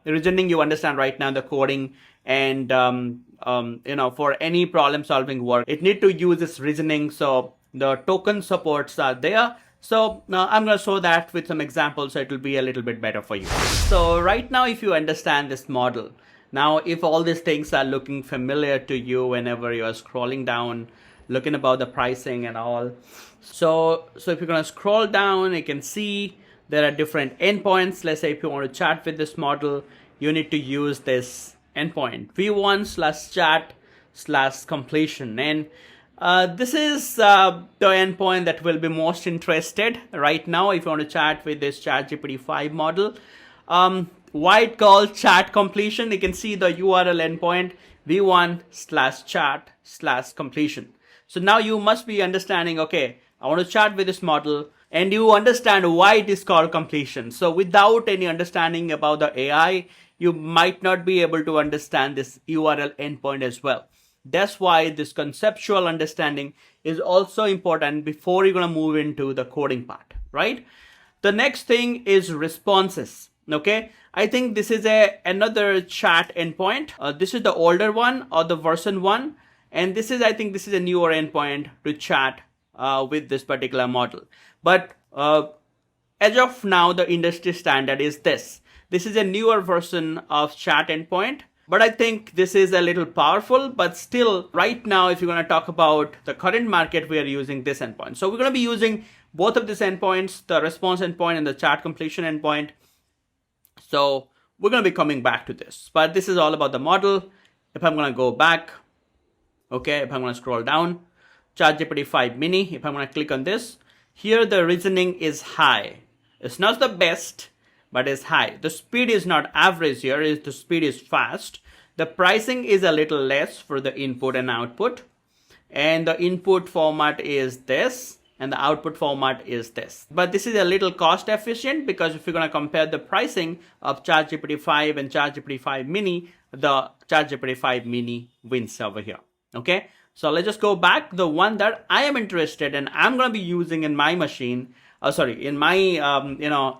reasoning, you understand right now the coding, and for any problem solving work, it need to use this reasoning. So the token supports are there. So now I'm going to show that with some examples so it will be a little bit better for you. So right now, if you understand this model, now if all these things are looking familiar to you whenever you are scrolling down, looking about the pricing and all. So if you're going to scroll down, you can see there are different endpoints. Let's say if you want to chat with this model, you need to use this endpoint v1/chat/completion. And this is the endpoint that will be most interested right now if you want to chat with this ChatGPT 5 model. Why it called chat completion? You can see the URL endpoint v1/chat/completion. So now you must be understanding, okay, I want to chat with this model, and you understand why it is called completion. So without any understanding about the AI, you might not be able to understand this URL endpoint as well. That's why this conceptual understanding is also important before you're going to move into the coding part, right? The next thing is responses. Okay, I think this is another chat endpoint. This is the older one or the version 1, and I think this is a newer endpoint to chat with this particular model. But as of now, the industry standard is this. This is a newer version of chat endpoint, but I think this is a little powerful. But still, right now, if you're going to talk about the current market, we are using this endpoint. So we're going to be using both of these endpoints, the response endpoint and the chat completion endpoint. So we're going to be coming back to this, but this is all about the model. If I'm going to go back, okay, if I'm going to scroll down, ChatGPT 5 mini, if I'm going to click on this, here the reasoning is high. It's not the best, but it's high. The speed is not average here, the speed is fast. The pricing is a little less for the input and output. And the input format is this, and the output format is this. But this is a little cost efficient, because if you're going to compare the pricing of ChatGPT 5 and ChatGPT 5 mini, the ChatGPT 5 mini wins over here. Okay, so let's just go back. The one that I am interested in, I'm going to be using in my machine, in my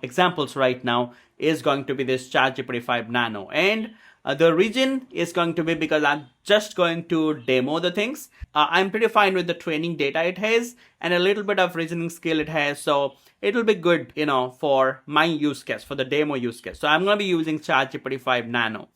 examples right now, is going to be this ChatGPT 5 Nano. And the reason is going to be because I'm just going to demo the things. I'm pretty fine with the training data it has and a little bit of reasoning skill it has. So it will be good, for my use case, for the demo use case. So I'm going to be using ChatGPT 5 Nano.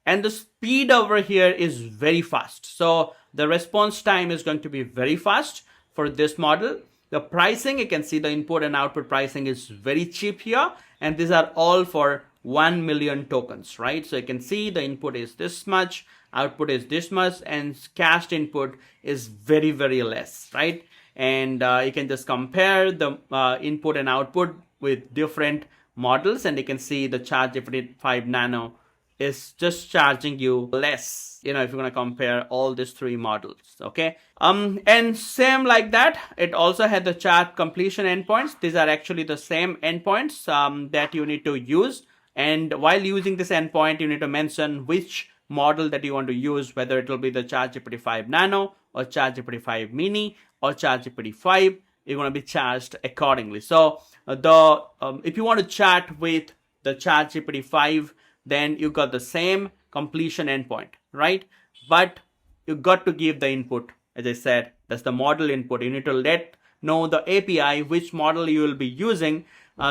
And the speed over here is very fast. So the response time is going to be very fast for this model. The pricing, you can see the input and output pricing is very cheap here. And these are all for 1 million tokens, right? So you can see the input is this much, output is this much, and cached input is very, very less, right? And you can just compare the input and output with different models, and you can see the ChatGPT 5 Nano is just charging you less, if you're going to compare all these three models. Okay, and same like that, it also had the chat completion endpoints. These are actually the same endpoints that you need to use. And while using this endpoint, you need to mention which model that you want to use, whether it will be the ChatGPT 5 Nano or ChatGPT 5 Mini or ChatGPT 5. You're going to be charged accordingly. So if you want to chat with the ChatGPT 5, then you got the same completion endpoint, right? But you got to give the input. As I said, that's the model input. You need to let know the API which model you will be using,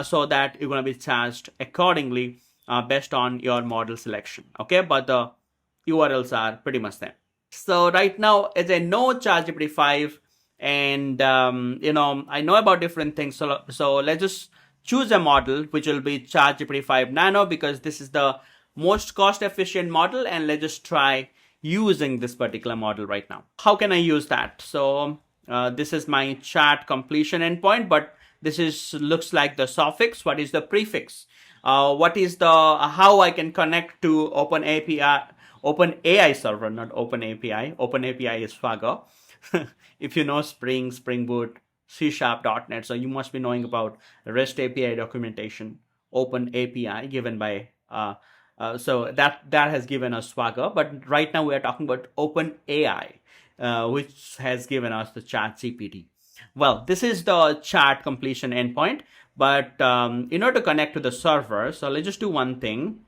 so that you're going to be charged accordingly based on your model selection. Okay, but the URLs are pretty much same. So right now, as I know ChatGPT 5, and I know about different things. So let's just choose a model which will be ChatGPT 5 Nano, because this is the most cost efficient model, and let's just try using this particular model right now. How can I use that? So this is my chat completion endpoint, but this looks like the suffix. What is the prefix? What is how I can connect to OpenAI server, not OpenAPI. OpenAPI is Swagger. If you know Spring Boot, C#, .NET, so you must be knowing about REST API documentation, OpenAPI given by So that has given us Swagger. But right now we are talking about OpenAI, which has given us the ChatGPT. Well, this is the chat completion endpoint. But in order to connect to the server, so let's just do one thing.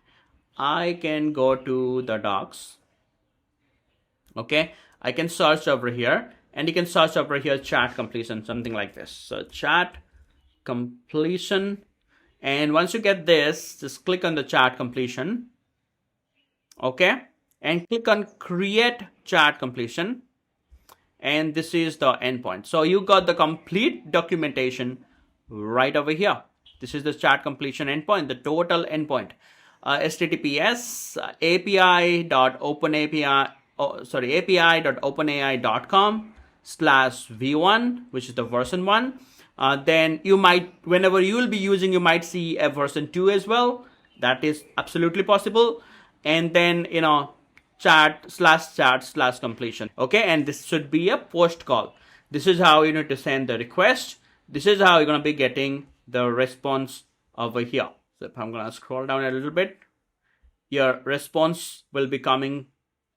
I can go to the docs. Okay, I can search over here, and you can search over here chat completion, something like this. So chat completion, and once you get this, just click on the chat completion. Okay, and click on create chat completion, and this is the endpoint. So you got the complete documentation right over here. This is the chat completion endpoint, the total endpoint. HTTPS api.openai.com/v1, which is the version 1. Then you might, whenever you will be using, you might see a version 2 as well. That is absolutely possible. And then, chat/completion. Okay, and this should be a post call. This is how you need to send the request. This is how you're going to be getting the response over here. So if I'm going to scroll down a little bit, your response will be coming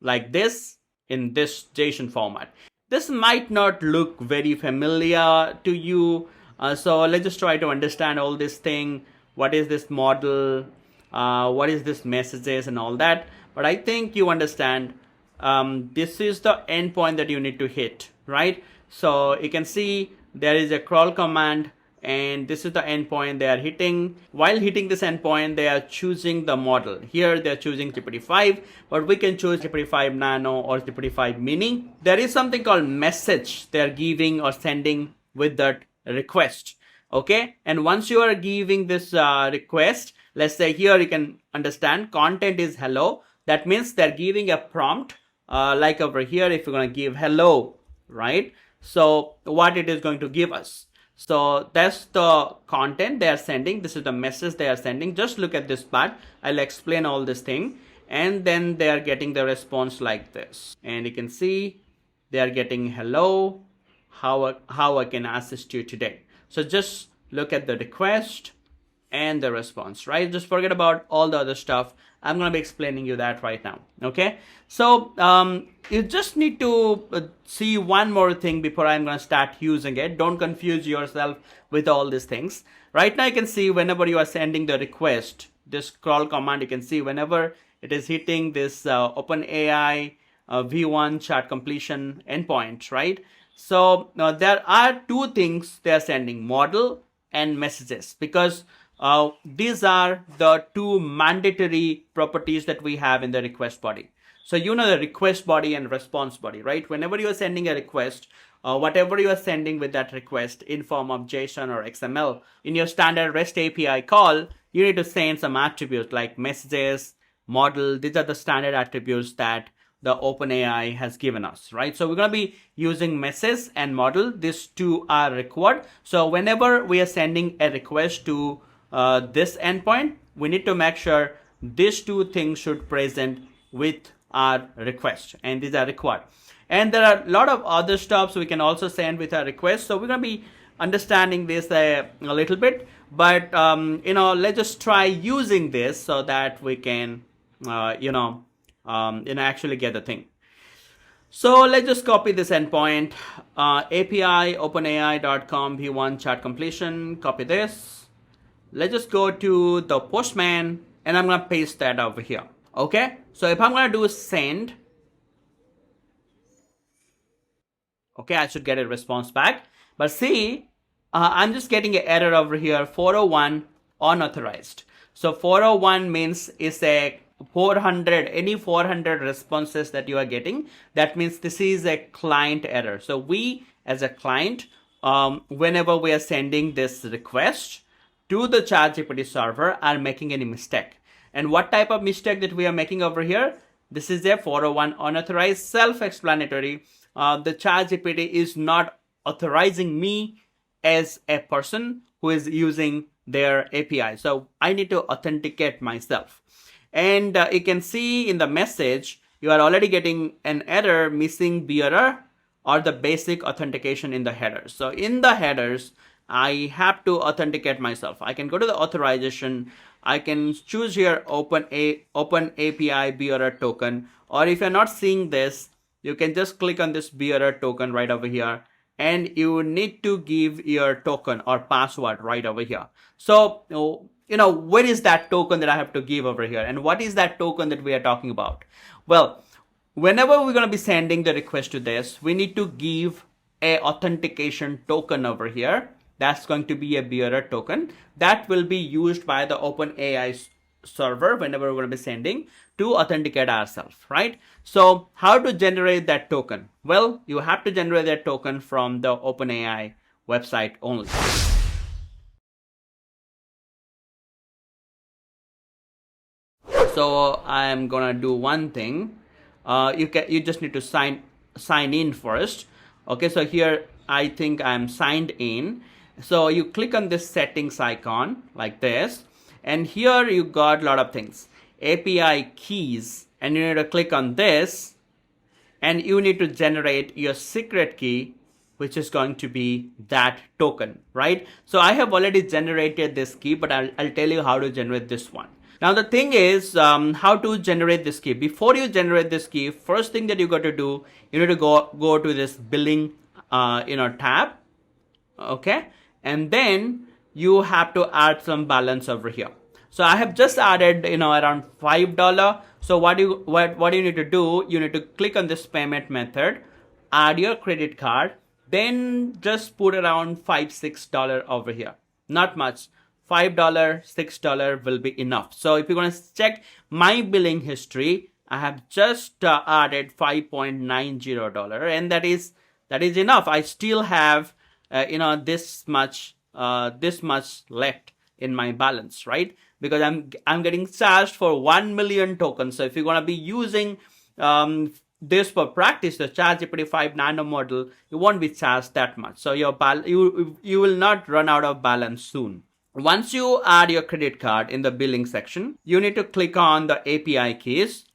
like this in this JSON format. This might not look very familiar to you. So let's just try to understand all this thing. What is this model? What is this messages and all that? But I think you understand. This is the endpoint that you need to hit, right? So you can see there is a crawl command, and this is the endpoint they are hitting. While hitting this endpoint, they are choosing the model. Here they're choosing GPT-5, but we can choose GPT-5 Nano or GPT-5 Mini. There is something called message they're giving or sending with that request. Okay, and once you are giving this request, let's say here you can understand content is hello. That means they're giving a prompt, like over here, if you're going to give hello, right? So what it is going to give us. So that's the content they are sending. This is the message they are sending. Just look at this part. I'll explain all this thing. And then they are getting the response like this. And you can see they are getting hello, how I can assist you today. So just look at the request and the response, right? Just forget about all the other stuff. I'm going to be explaining you that right now. Okay, so you just need to see one more thing before I'm going to start using it. Don't confuse yourself with all these things. Right now you can see whenever you are sending the request, this crawl command, you can see whenever it is hitting this OpenAI v1 chat completion endpoint, right? So there are two things they are sending, model and messages, because these are the two mandatory properties that we have in the request body. So the request body and response body, right? Whenever you are sending a request, whatever you are sending with that request in form of JSON or XML, in your standard REST API call, you need to send some attributes like messages, model. These are the standard attributes that the OpenAI has given us, right? So we're going to be using message and model. These two are required. So whenever we are sending a request to this endpoint, we need to make sure these two things should present with our request, and these are required. And there are a lot of other stuff we can also send with our request. So we're going to be understanding this a little bit, but let's just try using this so that we can actually get the thing. So let's just copy this endpoint, API openai.com v1 chat completion. Copy this. Let's just go to the Postman, and I'm going to paste that over here. Okay, so if I'm going to do send, okay, I should get a response back. But see, I'm just getting an error over here, 401 unauthorized. So 401 means it's a 400, any 400 responses that you are getting. That means this is a client error. So we as a client, whenever we are sending this request to the ChatGPT server, are making any mistake. And what type of mistake that we are making over here? This is a 401 unauthorized, self-explanatory. The ChatGPT is not authorizing me as a person who is using their API. So I need to authenticate myself. And you can see in the message, you are already getting an error, missing bearer or the basic authentication in the headers. So in the headers, I have to authenticate myself. I can go to the authorization. I can choose here Open API bearer token, or if you're not seeing this, you can just click on this bearer token right over here, and you need to give your token or password right over here. So where is that token that I have to give over here, and what is that token that we are talking about? Well, whenever we're going to be sending the request to this, we need to give a authentication token over here. That's going to be a bearer token that will be used by the OpenAI server whenever we're going to be sending to authenticate ourselves, right? So how to generate that token? Well, you have to generate that token from the OpenAI website only. So I'm gonna do one thing. You just need to sign in first. Okay, so here I think I'm signed in. So you click on this settings icon like this, and here you got a lot of things, API keys, and you need to click on this, and you need to generate your secret key, which is going to be that token, right? So I have already generated this key, but I'll tell you how to generate this one. Now the thing is, how to generate this key. Before you generate this key, first thing that you got to do, you need to go to this billing tab, okay, and then you have to add some balance over here. So I have just added around $5. So what you need to do, you need to click on this payment method, add your credit card, then just put around $5-6 over here, not much. $5, $6 will be enough. So if you're going to check my billing history, I have just added $5.90, and that is enough. I still have this much left in my balance, right? Because I'm getting charged for 1 million tokens. So if you're going to be using this for practice, the ChatGPT 5 Nano model, you won't be charged that much. So you will not run out of balance soon. Once you add your credit card in the billing section, you need to click on the API keys.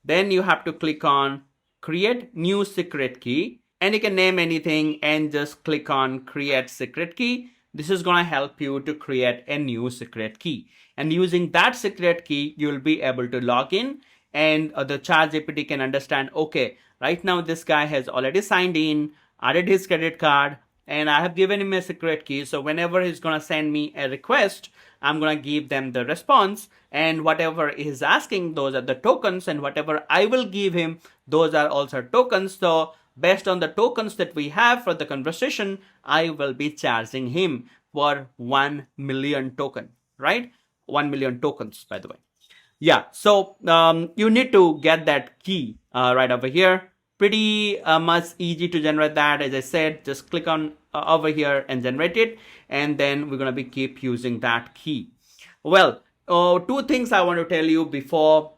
Then you have to click on create new secret key, and you can name anything and just click on create secret key. This is going to help you to create a new secret key. And using that secret key, you will be able to log in, and the ChatGPT can understand, okay, right now this guy has already signed in, added his credit card, and I have given him a secret key. So whenever he's going to send me a request, I'm going to give them the response, and whatever he's asking, those are the tokens, and whatever I will give him, those are also tokens. So based on the tokens that we have for the conversation, I will be charging him for 1 million token, right? 1 million tokens, by the way. Yeah, so you need to get that key right over here. Pretty much easy to generate that. As I said, just click on over here and generate it, and then we're going to be keep using that key. Well, two things I want to tell you before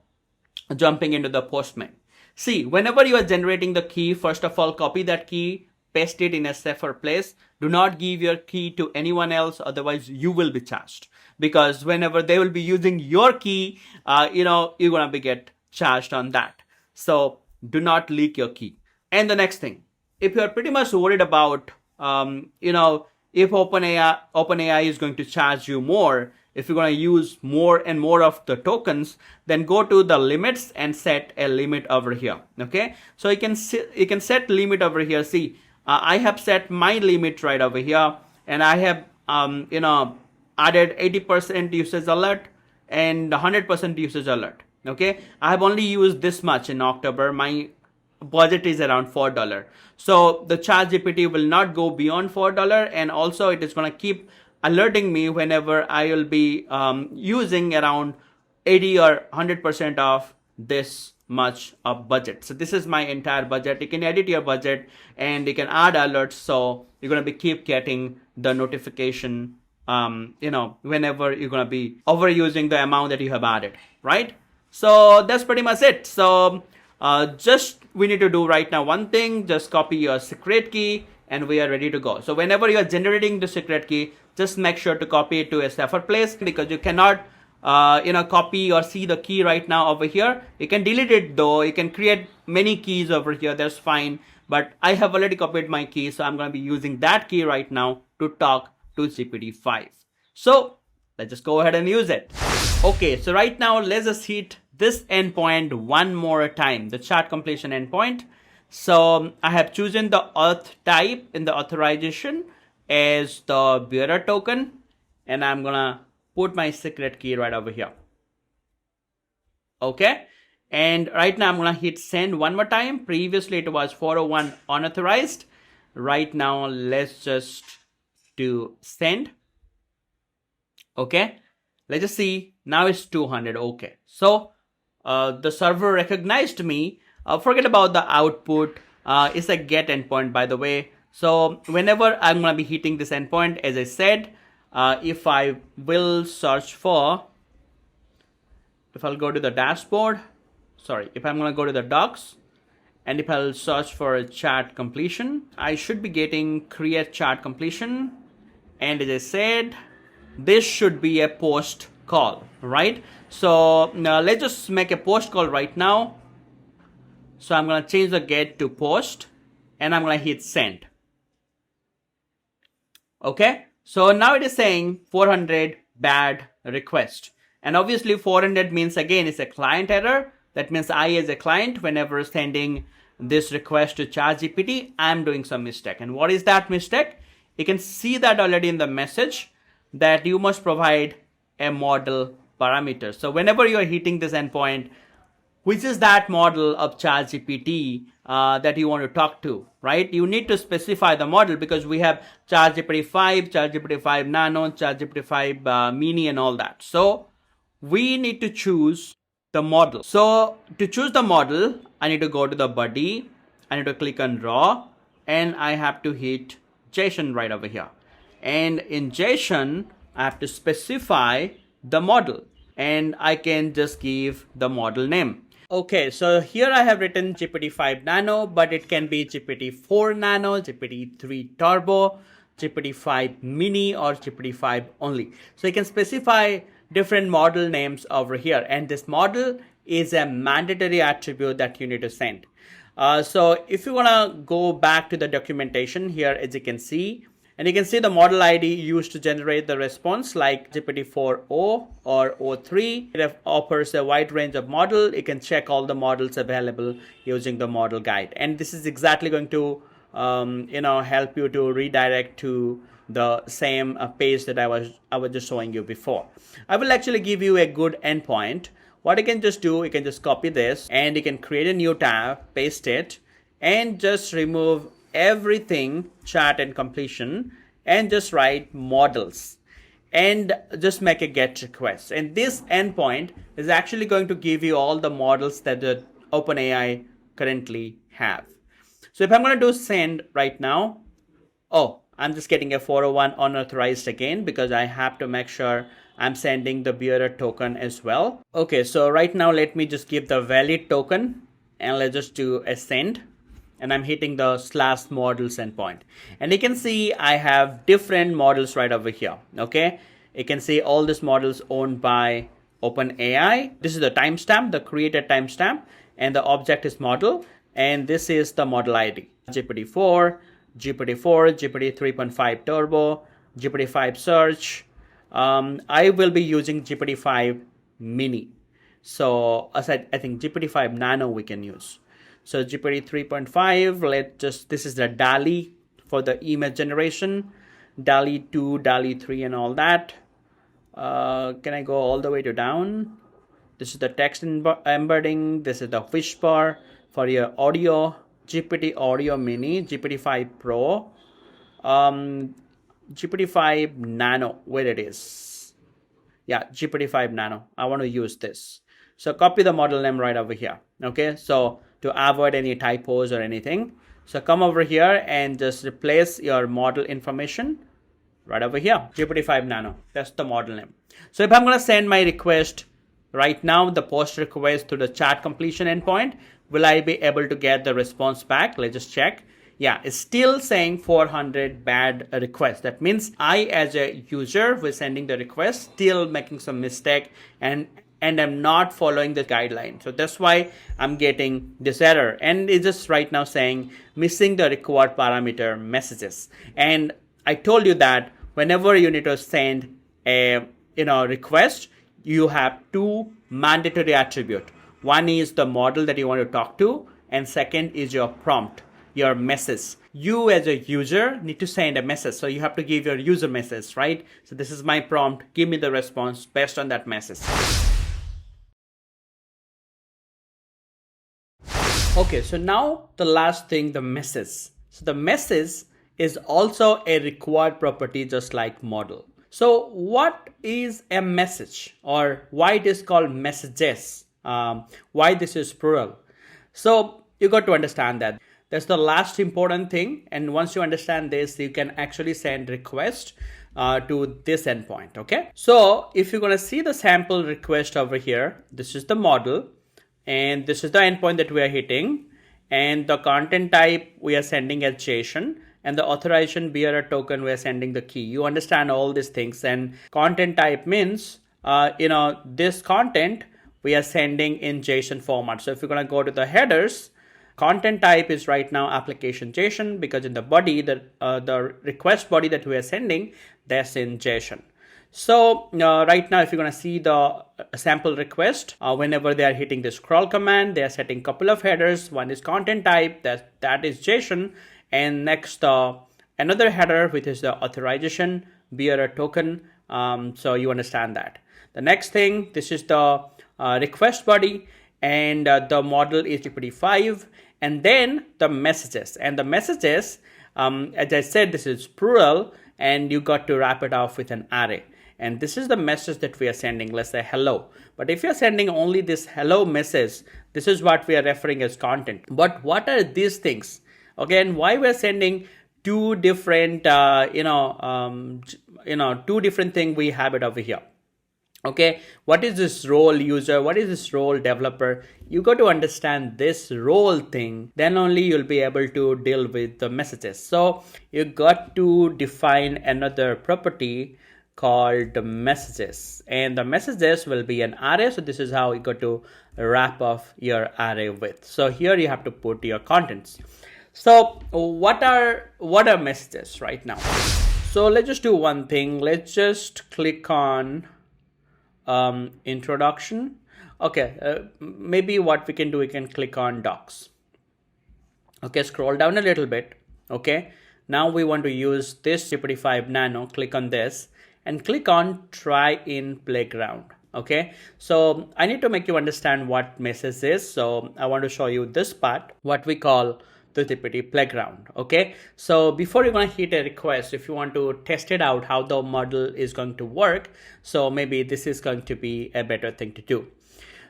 jumping into the Postman. See, whenever you are generating the key, first of all, copy that key, paste it in a safer place. Do not give your key to anyone else, otherwise you will be charged. Because whenever they will be using your key, you're going to be get charged on that. So do not leak your key. And the next thing, if you're pretty much worried about, if OpenAI is going to charge you more, if you're going to use more and more of the tokens, then go to the limits and set a limit over here. Okay, so you can set limit over here. See, I have set my limit right over here, and I have added 80% usage alert and 100% usage alert. Okay, I have only used this much in October. My budget is around $4. So the ChatGPT will not go beyond $4, and also it is going to keep alerting me whenever I will be using around 80 or 100% of this much of budget. So this is my entire budget. You can edit your budget and you can add alerts, so you're going to be keep getting the notification whenever you're going to be overusing the amount that you have added, right? So that's pretty much it. So just we need to do right now one thing, just copy your secret key, and we are ready to go. So whenever you are generating the secret key, just make sure to copy it to a safer place, because you cannot copy or see the key right now over here. You can delete it though. You can create many keys over here. That's fine. But I have already copied my key, so I'm going to be using that key right now to talk to GPT-5. So let's just go ahead and use it. Okay, so right now let's just hit this endpoint one more time, the chat completion endpoint. So I have chosen the auth type in the authorization as the bearer token, and I'm gonna put my secret key right over here. Okay, and right now I'm gonna hit send one more time. Previously it was 401 unauthorized. Right now let's just do send. Okay, let's just see, now it's 200. Okay, so the server recognized me. Forget about the output. It's a get endpoint, by the way. So whenever I'm going to be hitting this endpoint, as I said, if I will search for, if I'll go to the dashboard, if I'm going to go to the docs, and if I'll search for chat completion, I should be getting create chat completion. And as I said, this should be a post call, right? So now let's just make a post call right now. So I'm going to change the get to post, and I'm going to hit send. Okay, so now it is saying 400 bad request. And obviously 400 means, again, it's a client error. That means I, as a client, whenever sending this request to ChatGPT, I'm doing some mistake. And what is that mistake? You can see that already in the message, that you must provide a model parameter. So whenever you are hitting this endpoint, which is that model of ChatGPT that you want to talk to, right? You need to specify the model, because we have ChatGPT 5, ChatGPT 5 Nano, ChatGPT 5 Mini and all that. So we need to choose the model. So to choose the model, I need to go to the body, I need to click on raw, and I have to hit JSON right over here. And in JSON, I have to specify the model, and I can just give the model name. Okay, so here I have written GPT-5 Nano, but it can be GPT-4 Nano, GPT-3 Turbo, GPT-5 Mini, or GPT-5 only. So you can specify different model names over here, and this model is a mandatory attribute that you need to send. So if you want to go back to the documentation here, as you can see, and you can see the model ID used to generate the response, like GPT-4o or O3. It offers a wide range of model. You can check all the models available using the model guide. And this is exactly going to help you to redirect to the same page that I was just showing you before. I will actually give you a good endpoint. What you can just do, you can just copy this, and you can create a new tab, paste it, and just remove everything chat and completion, and just write models, and just make a get request. And this endpoint is actually going to give you all the models that the OpenAI currently have. So if I'm going to do send right now, I'm just getting a 401 unauthorized again, because I have to make sure I'm sending the bearer token as well. Okay, so right now let me just give the valid token, and let's just do a send. And I'm hitting the /models endpoint. And you can see I have different models right over here. Okay, you can see all these models owned by OpenAI. This is the timestamp, the created timestamp, and the object is model. And this is the model ID. GPT-4, GPT-4, GPT 3.5 Turbo, GPT-5 Search. I will be using GPT-5 Mini. So I think GPT-5 Nano we can use. So GPT 3.5, this is the DALL-E for the image generation, DALL-E 2, DALL-E 3 and all that. Can I go all the way to down? This is the text embedding. This is the whisper for your audio, GPT Audio Mini, GPT-5 Pro, GPT-5 Nano, where it is. Yeah, GPT-5 Nano. I want to use this. So copy the model name right over here. Okay, so to avoid any typos or anything, so come over here and just replace your model information right over here, GPT-5 Nano. That's the model name. So if I'm going to send my request right now, the post request to the chat completion endpoint, will I be able to get the response back? Let's just check. Yeah, it's still saying 400 bad requests. That means I, as a user who is sending the request, still making some mistake and I'm not following the guideline. So that's why I'm getting this error. And it's just right now saying missing the required parameter messages. And I told you that whenever you need to send a request, you have two mandatory attributes. One is the model that you want to talk to, and second is your prompt, your message. You as a user need to send a message. So you have to give your user message, right? So this is my prompt. Give me the response based on that message. Okay, so now the last thing, the message. So the message is also a required property just like model. So what is a message, or why it is called messages? Why this is plural? So you got to understand that. That's the last important thing. And once you understand this, you can actually send request to this endpoint. Okay. So if you're going to see the sample request over here, this is the model and this is the endpoint that we are hitting. And the content type we are sending as JSON, and the authorization bearer token we are sending the key. You understand all these things. And content type means, this content we are sending in JSON format. So if you're going to go to the headers, content type is right now application JSON, because in the body, the request body that we are sending, that's in JSON. So right now, if you're going to see the sample request, whenever they are hitting the scroll command, they are setting a couple of headers. One is content type, that is JSON, and next another header, which is the authorization bearer token. So you understand that. The next thing, this is the request body, and the model is GPT-5, and then the messages. And the messages, as I said, this is plural, and you got to wrap it off with an array. And this is the message that we are sending. Let's say hello. But if you're sending only this hello message, this is what we are referring as content. But what are these things? Okay, and why we're sending two different, two different things we have it over here. Okay, what is this role user? What is this role developer? You got to understand this role thing, then only you'll be able to deal with the messages. So you got to define another property called the messages, and the messages will be an array. So this is how you got to wrap off your array with. So here you have to put your contents. So what are messages right now? So let's just do one thing. Let's just click on introduction. Okay, maybe what we can do, we can click on docs. Okay, scroll down a little bit. Okay, now we want to use this GPT-5 Nano. Click on this and click on try in playground. Okay, so I need to make you understand what message is. So I want to show you this part, what we call the GPT playground. Okay, so before you're going to hit a request, if you want to test it out how the model is going to work, so maybe this is going to be a better thing to do.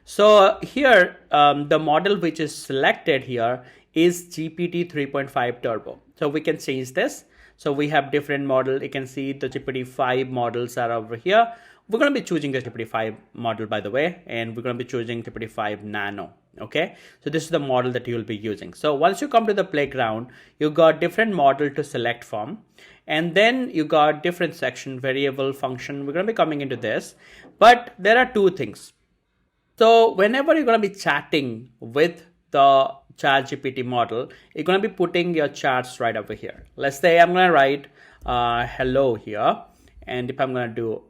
So here the model which is selected here is GPT 3.5 Turbo. So we can change this. So we have different model. You can see the GPT-5 models are over here. We're going to be choosing the GPT-5 model, by the way, and we're going to be choosing GPT-5 Nano. Okay, so this is the model that you will be using. So once you come to the playground, you got different model to select from, and then you got different section, variable, function. We're going to be coming into this, but there are two things. So whenever you're going to be chatting with the ChatGPT model, you're going to be putting your chats right over here. Let's say I'm going to write hello here, and if I'm going to do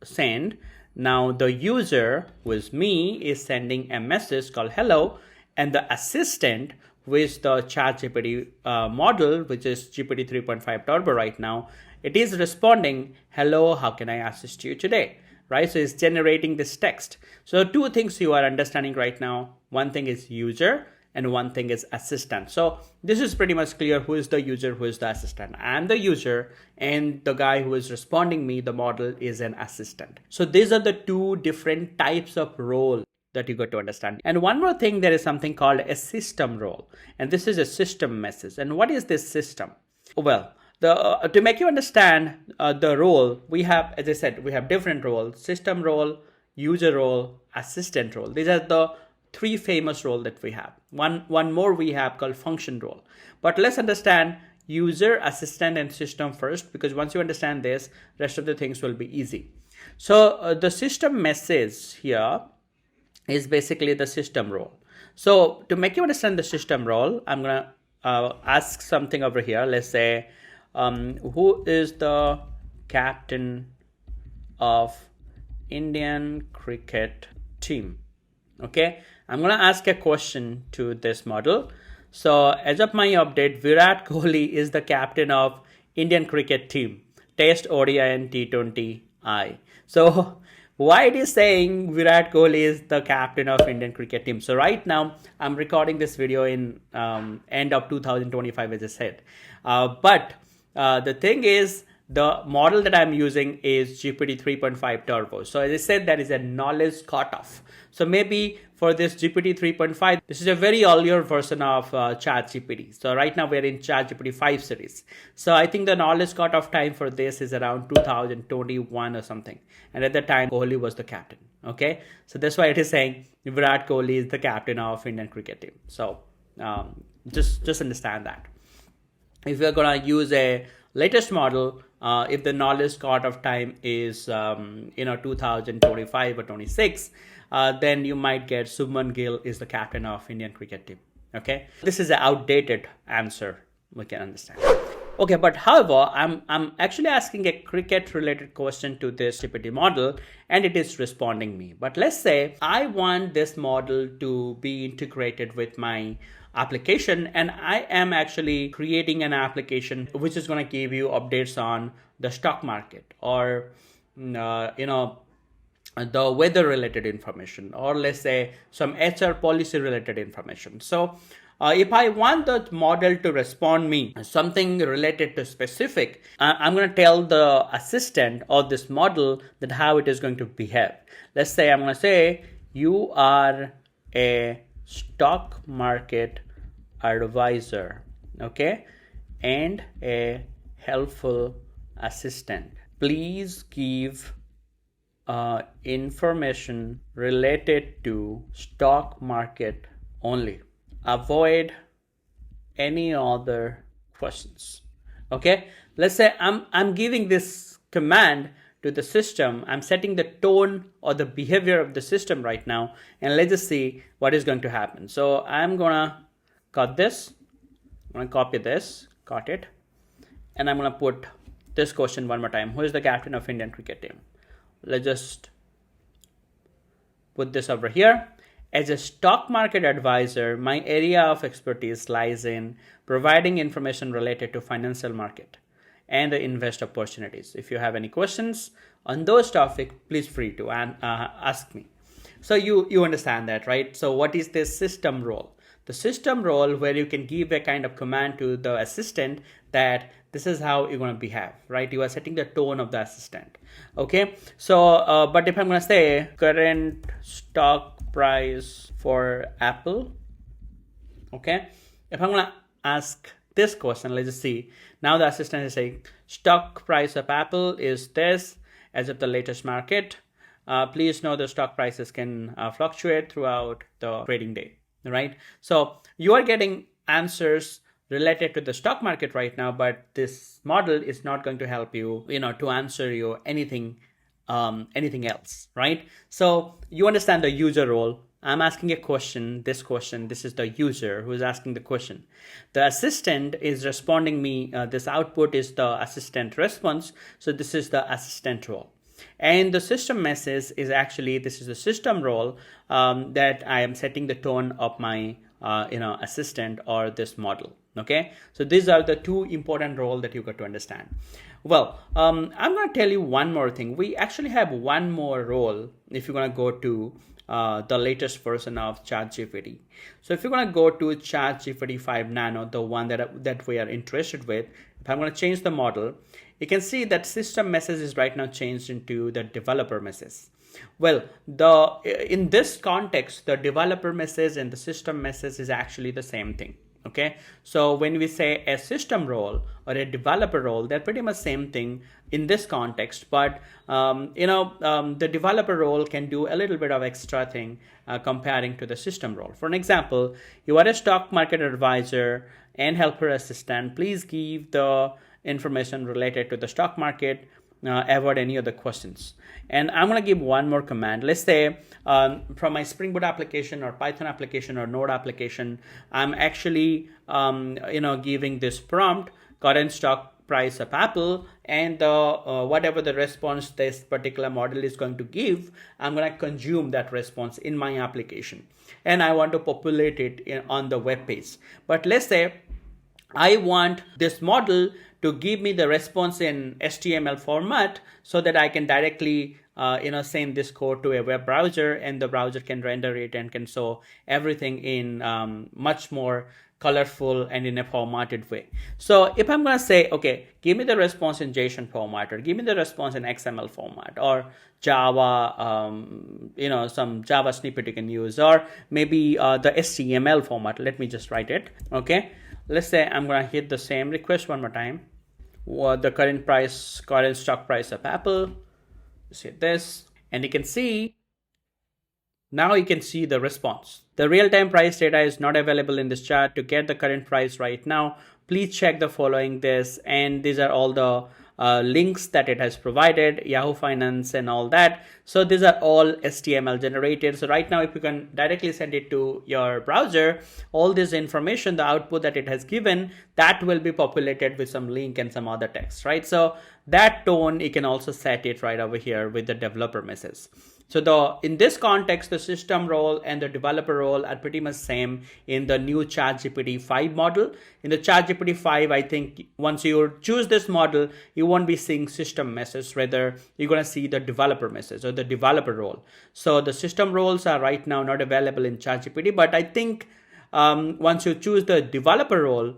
send, now the user, who is me, is sending a message called hello, and the assistant, with the ChatGPT model, which is GPT 3.5 Turbo right now, it is responding, hello, how can I assist you today? Right? So it's generating this text. So two things you are understanding right now. One thing is user, and one thing is assistant. So this is pretty much clear who is the user, who is the assistant. I'm the user, and the guy who is responding me, the model, is an assistant. So these are the two different types of role that you got to understand. And one more thing, there is something called a system role, and this is a system message. And what is this system? Well, to make you understand the role, we have, as I said, we have different roles: system role, user role, assistant role. These are the three famous roles that we have. One more we have called function role. But let's understand user, assistant, and system first, because once you understand this, rest of the things will be easy. So the system message here is basically the system role. So to make you understand the system role, I'm gonna ask something over here. Let's say, who is the captain of Indian cricket team. Okay, I'm gonna ask a question to this model. So as of my update, Virat Kohli is the captain of Indian cricket team, Test, ODI and T20I. So why it is saying Virat Kohli is the captain of Indian cricket team? So right now I'm recording this video in end of 2025, as I said. But the thing is, the model that I'm using is GPT 3.5 Turbo. So as I said, that is a knowledge cutoff. So maybe for this GPT 3.5, this is a very earlier version of ChatGPT. So right now we're in ChatGPT 5 series. So I think the knowledge cutoff time for this is around 2021 or something. And at that time, Kohli was the captain. Okay, so that's why it is saying Virat Kohli is the captain of Indian cricket team. So just understand that. If we're gonna use a latest model, if the knowledge cutoff time is 2025 or 26, then you might get Subman Gill is the captain of Indian cricket team. Okay, this is an outdated answer, we can understand. Okay, but however, I'm actually asking a cricket related question to this GPT model and it is responding me. But let's say I want this model to be integrated with my application, and I am actually creating an application which is going to give you updates on the stock market, or the weather related information, or let's say some HR policy related information. So if I want the model to respond me something related to specific, I'm going to tell the assistant of this model that how it is going to behave. Let's say I'm going to say you are a stock market advisor, okay, and a helpful assistant. Please give information related to stock market only. Avoid any other questions. Okay, let's say I'm giving this command to the system. I'm setting the tone or the behavior of the system right now, and let's just see what is going to happen. So I'm gonna cut this, I'm gonna copy this, cut it, and I'm gonna put this question one more time. Who is the captain of Indian cricket team? Let's just put this over here. As a stock market advisor, my area of expertise lies in providing information related to financial market and the invest opportunities. If you have any questions on those topics, please free to ask me. So you understand that, right? So what is this system role? The system role where you can give a kind of command to the assistant that this is how you're going to behave, right? You are setting the tone of the assistant. Okay, so but if I'm going to say current stock price for Apple, okay, if I'm going to ask this question, let's just see. Now the assistant is saying stock price of Apple is this as of the latest market. Please know the stock prices can fluctuate throughout the trading day, right? So you are getting answers related to the stock market right now, but this model is not going to help you, to answer you anything else, right? So you understand the user role. I'm asking a question, this is the user who is asking the question. The assistant is responding me, this output is the assistant response. So this is the assistant role. And the system message is actually, this is the system role that I am setting the tone of my assistant or this model. Okay, so these are the two important roles that you got to understand. Well, I'm going to tell you one more thing. We actually have one more role if you're going to go to the latest version of ChatGPT. So if you're going to go to ChatGPT 5 Nano, the one that we are interested with, if I'm going to change the model, you can see that system message is right now changed into the developer message. Well, in this context, the developer message and the system message is actually the same thing. Okay, so when we say a system role or a developer role, they're pretty much same thing in this context, but the developer role can do a little bit of extra thing comparing to the system role. For an example, you are a stock market advisor and helper assistant. Please give the information related to the stock market, avoid any other questions. And I'm going to give one more command. Let's say from my Spring Boot application or Python application or Node application, I'm actually giving this prompt, current stock price of apple, and whatever the response this particular model is going to give, I'm going to consume that response in my application, and I want to populate it on the web page. But let's say I want this model to give me the response in HTML format so that I can directly send this code to a web browser, and the browser can render it and can show everything in much more colorful and in a formatted way. So if I'm going to say, okay, give me the response in JSON format, or give me the response in XML format, or Java, some Java snippet you can use, or maybe the HTML format. Let me just write it. Okay. Let's say I'm going to hit the same request one more time. The current stock price of Apple. Just hit this, and you can see, now you can see the response. The real-time price data is not available in this chart. To get the current price right now, please check the following this, and these are all the links that it has provided, Yahoo Finance and all that. So these are all HTML generated. So right now, if you can directly send it to your browser, all this information, the output that it has given, that will be populated with some link and some other text, right? So that tone, you can also set it right over here with the developer message. So in this context, the system role and the developer role are pretty much same in the new ChatGPT 5 model. In the ChatGPT 5, I think once you choose this model, you won't be seeing system message. Rather, you're going to see the developer message or the developer role. So the system roles are right now not available in ChatGPT, but I think once you choose the developer role,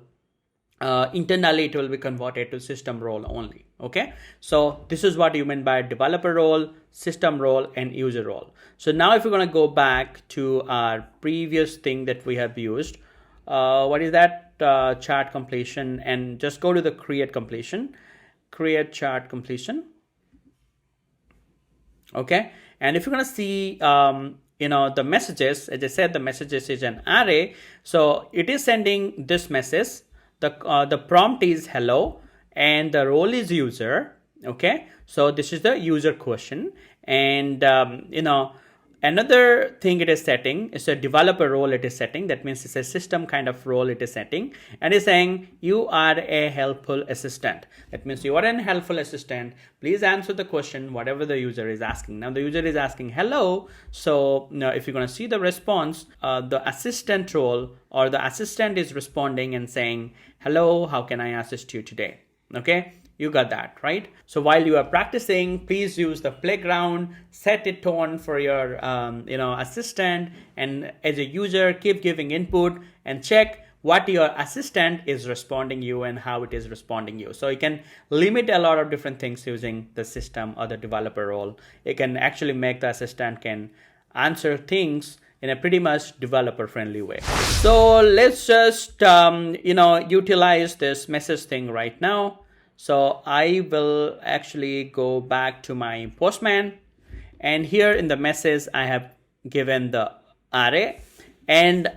internally it will be converted to system role only. Okay, so this is what you mean by developer role, system role, and user role. So now if we're going to go back to our previous thing that we have used, what is that? Chart completion, and just go to the create chart completion. Okay, and if you're going to see the messages, as I said, the messages is an array, so it is sending this message. The prompt is hello, and the role is user. Okay, so this is the user question, and another thing it is setting is a developer role it is setting. That means it's a system kind of role it is setting, and it's saying you are a helpful assistant. That means you are an helpful assistant. Please answer the question whatever the user is asking. Now the user is asking hello, so now if you're going to see the response, the assistant role or the assistant is responding and saying hello, how can I assist you today? Okay, you got that, right? So while you are practicing, please use the playground, set a tone for your assistant, and as a user, keep giving input and check what your assistant is responding you and how it is responding you. So you can limit a lot of different things using the system or the developer role. You can actually make the assistant can answer things in a pretty much developer friendly way. So let's just utilize this message thing right now. So I will actually go back to my Postman, and here in the message I have given the array, and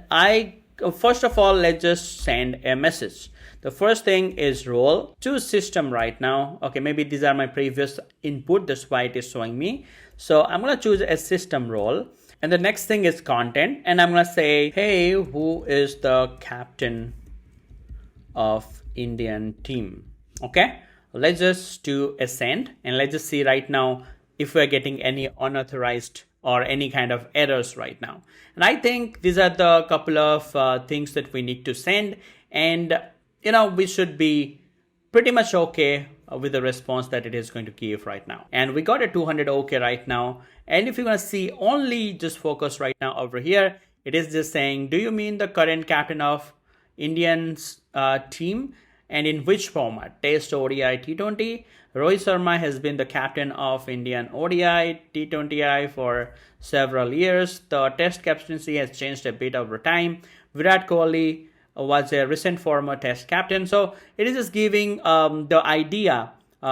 first of all, let's just send a message. The first thing is role, choose system right now. Okay, maybe these are my previous input, that's why it is showing me. So I'm going to choose a system role. And the next thing is content. And I'm going to say, hey, who is the captain of Indian team? Okay, let's just do a send. And let's just see right now if we're getting any unauthorized or any kind of errors right now. And I think these are the couple of things that we need to send. And, we should be pretty much okay with the response that it is going to give right now. And we got a 200 okay right now. And if you're going to see only just focus right now over here, it is just saying, do you mean the current captain of Indians team? And in which format? Test, ODI, T20. Rohit Sharma has been the captain of Indian ODI, T20I for several years. The test captaincy has changed a bit over time. Virat Kohli was a recent former test captain. So it is just giving the idea, the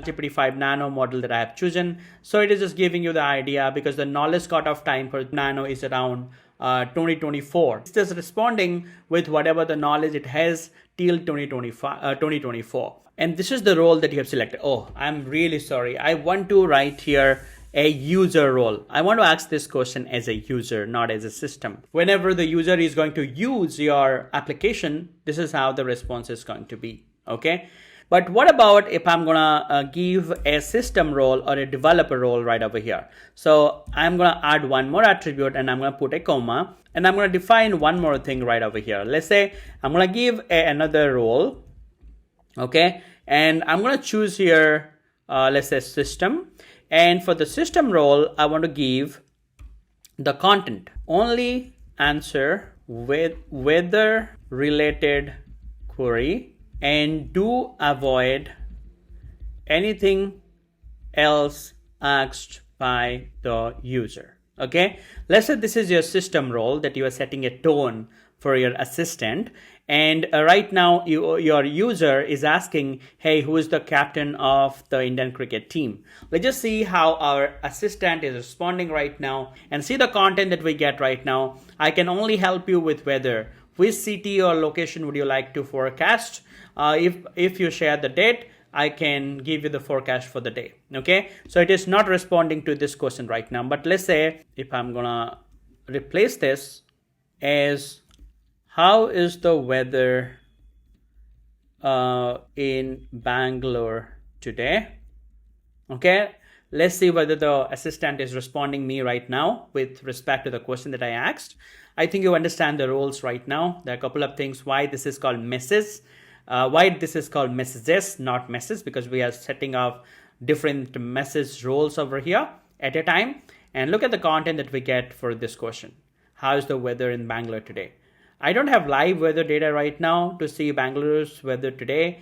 GPT-5 Nano model that I have chosen. So it is just giving you the idea because the knowledge cutoff time for Nano is around 2024. It's just responding with whatever the knowledge it has till 2024. And this is the role that you have selected. Oh, I'm really sorry. I want to write here a user role. I want to ask this question as a user, not as a system. Whenever the user is going to use your application, this is how the response is going to be. Okay. But what about if I'm gonna give a system role or a developer role right over here? So I'm gonna add one more attribute and I'm gonna put a comma and I'm gonna define one more thing right over here. Let's say I'm gonna give another role, okay? And I'm gonna choose here, let's say system. And for the system role, I want to give the content. Only answer with weather related query and do avoid anything else asked by the user. Okay, let's say this is your system role that you are setting a tone for your assistant, and right now your user is asking, hey, who is the captain of the Indian cricket team? Let's just see how our assistant is responding right now and see the content that we get right now. I can only help you with weather. Which city or location would you like to forecast? If you share the date, I can give you the forecast for the day. Okay, so it is not responding to this question right now. But let's say if I'm gonna replace this as how is the weather in Bangalore today? Okay, let's see whether the assistant is responding me right now with respect to the question that I asked. I think you understand the roles right now. There are a couple of things why this is called messages. Why this is called messages, not message, because we are setting up different message roles over here at a time. And look at the content that we get for this question. How is the weather in Bangalore today? I don't have live weather data right now to see Bangalore's weather today.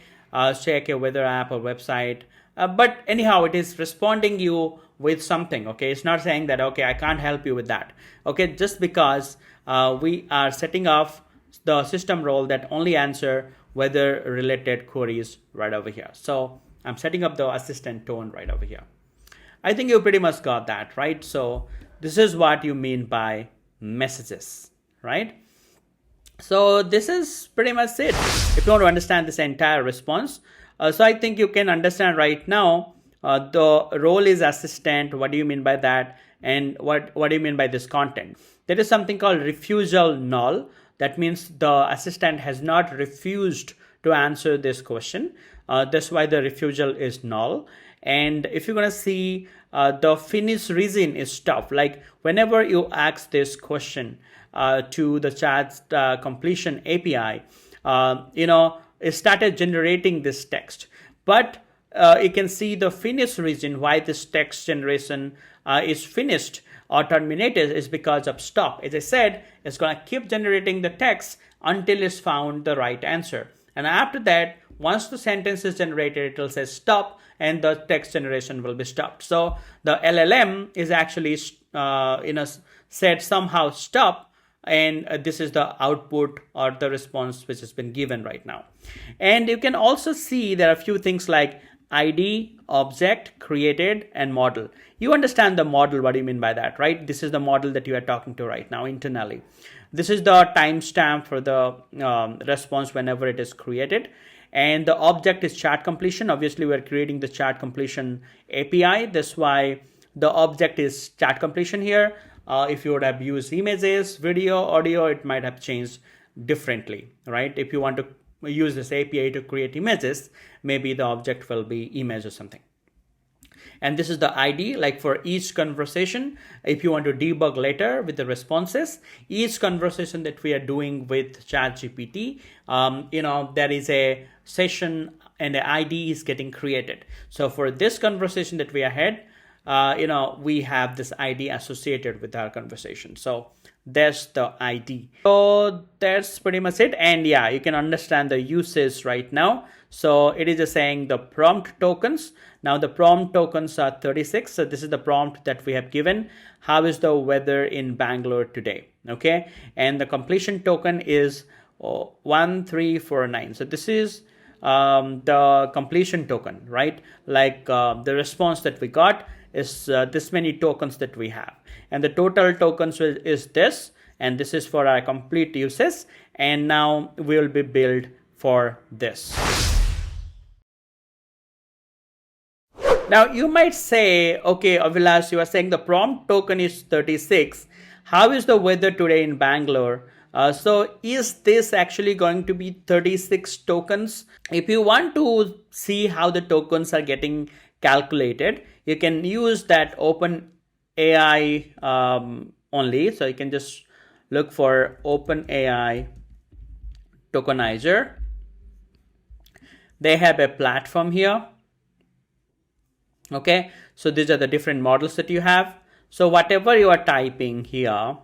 Check a weather app or website. But anyhow, it is responding you with something. Okay, it's not saying that, okay, I can't help you with that. Okay, just because we are setting up the system role that only answer weather related queries right over here. So I'm setting up the assistant tone right over here. I think you pretty much got that, right? So this is what you mean by messages, right? So this is pretty much it. If you want to understand this entire response, so I think you can understand right now the role is assistant. What do you mean by that? And what do you mean by this content? There is something called refusal null. That means the assistant has not refused to answer this question. That's why the refusal is null. And if you're going to see the finish reason is stop. Like whenever you ask this question to the chat completion API, it started generating this text. But you can see the finish reason why this text generation is finished or terminated is because of stop. As I said, it's going to keep generating the text until it's found the right answer. And after that, once the sentence is generated, it will say stop and the text generation will be stopped. So the LLM is actually said somehow stop, and this is the output or the response which has been given right now. And you can also see there are a few things like ID, object, created, and model. You understand the model, what do you mean by that, right? This is the model that you are talking to right now internally. This is the timestamp for the response whenever it is created. And the object is chat completion. Obviously, we're creating the chat completion API. That's why the object is chat completion here. If you would have used images, video, audio, it might have changed differently, right? If you want to use this API to create images, maybe the object will be image or something. And this is the ID, like for each conversation, if you want to debug later with the responses, each conversation that we are doing with ChatGPT, there is a session and the ID is getting created. So for this conversation that we had, we have this ID associated with our conversation. So that's the ID. So that's pretty much it. And yeah, you can understand the uses right now. So it is just saying the prompt tokens. Now the prompt tokens are 36. So this is the prompt that we have given. How is the weather in Bangalore today? Okay. And the completion token is 1349. So this is the completion token, right? Like the response that we got is this many tokens that we have, and the total tokens is this, and this is for our complete uses, and now we will be billed for this. Now you might say, okay, Avilash, you are saying the prompt token is 36. How is the weather today in Bangalore? So is this actually going to be 36 tokens? If you want to see how the tokens are getting calculated, you can use that OpenAI only. So you can just look for OpenAI Tokenizer. They have a platform here. Okay, so these are the different models that you have. So whatever you are typing here,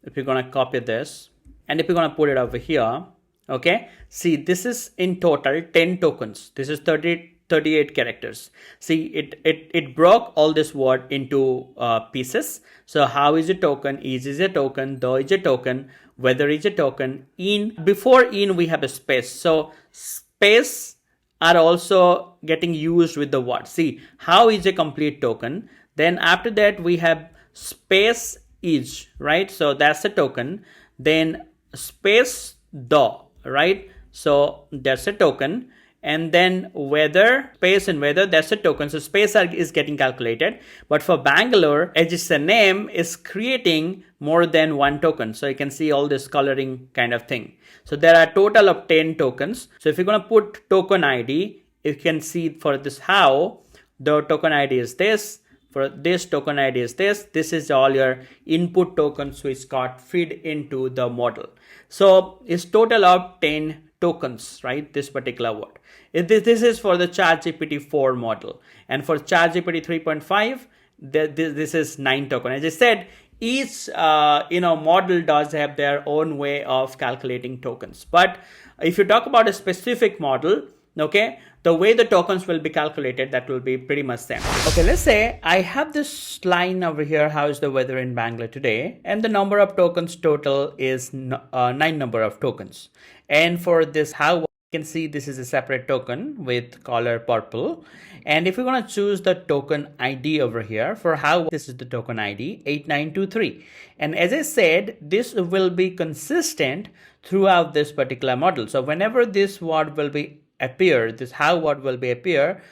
if you're going to copy this and if you're going to put it over here, okay, see, this is in total 10 tokens. This is 38 characters. See, it broke all this word into pieces. So how is a token, is a token, though is a token, whether is a token, in, before in we have a space. So space are also getting used with the word. See, how is a complete token. Then after that we have space is, right? So that's a token. Then space the, right? So that's a token. And then whether, space and whether, that's a token. So space is getting calculated. But for Bangalore, as it's a name, is creating more than one token. So you can see all this coloring kind of thing. So there are a total of 10 tokens. So if you're going to put token ID, you can see for this how, the token ID is this. For this token ID is this. This is all your input tokens which got feed into the model. So it's total of 10 tokens, right? This particular word. This is for the ChatGPT 4 model, and for ChatGPT 3.5, this is 9 tokens. As I said, each model does have their own way of calculating tokens. But if you talk about a specific model, okay, the way the tokens will be calculated, that will be pretty much same. Okay, let's say I have this line over here, how is the weather in Bangalore today, and the number of tokens total is 9 number of tokens. And for this how, you can see this is a separate token with color purple. And if we're going to choose the token ID over here, for how, this is the token ID 8923. And as I said, this will be consistent throughout this particular model. So whenever this word will be appear, this how word will be appear,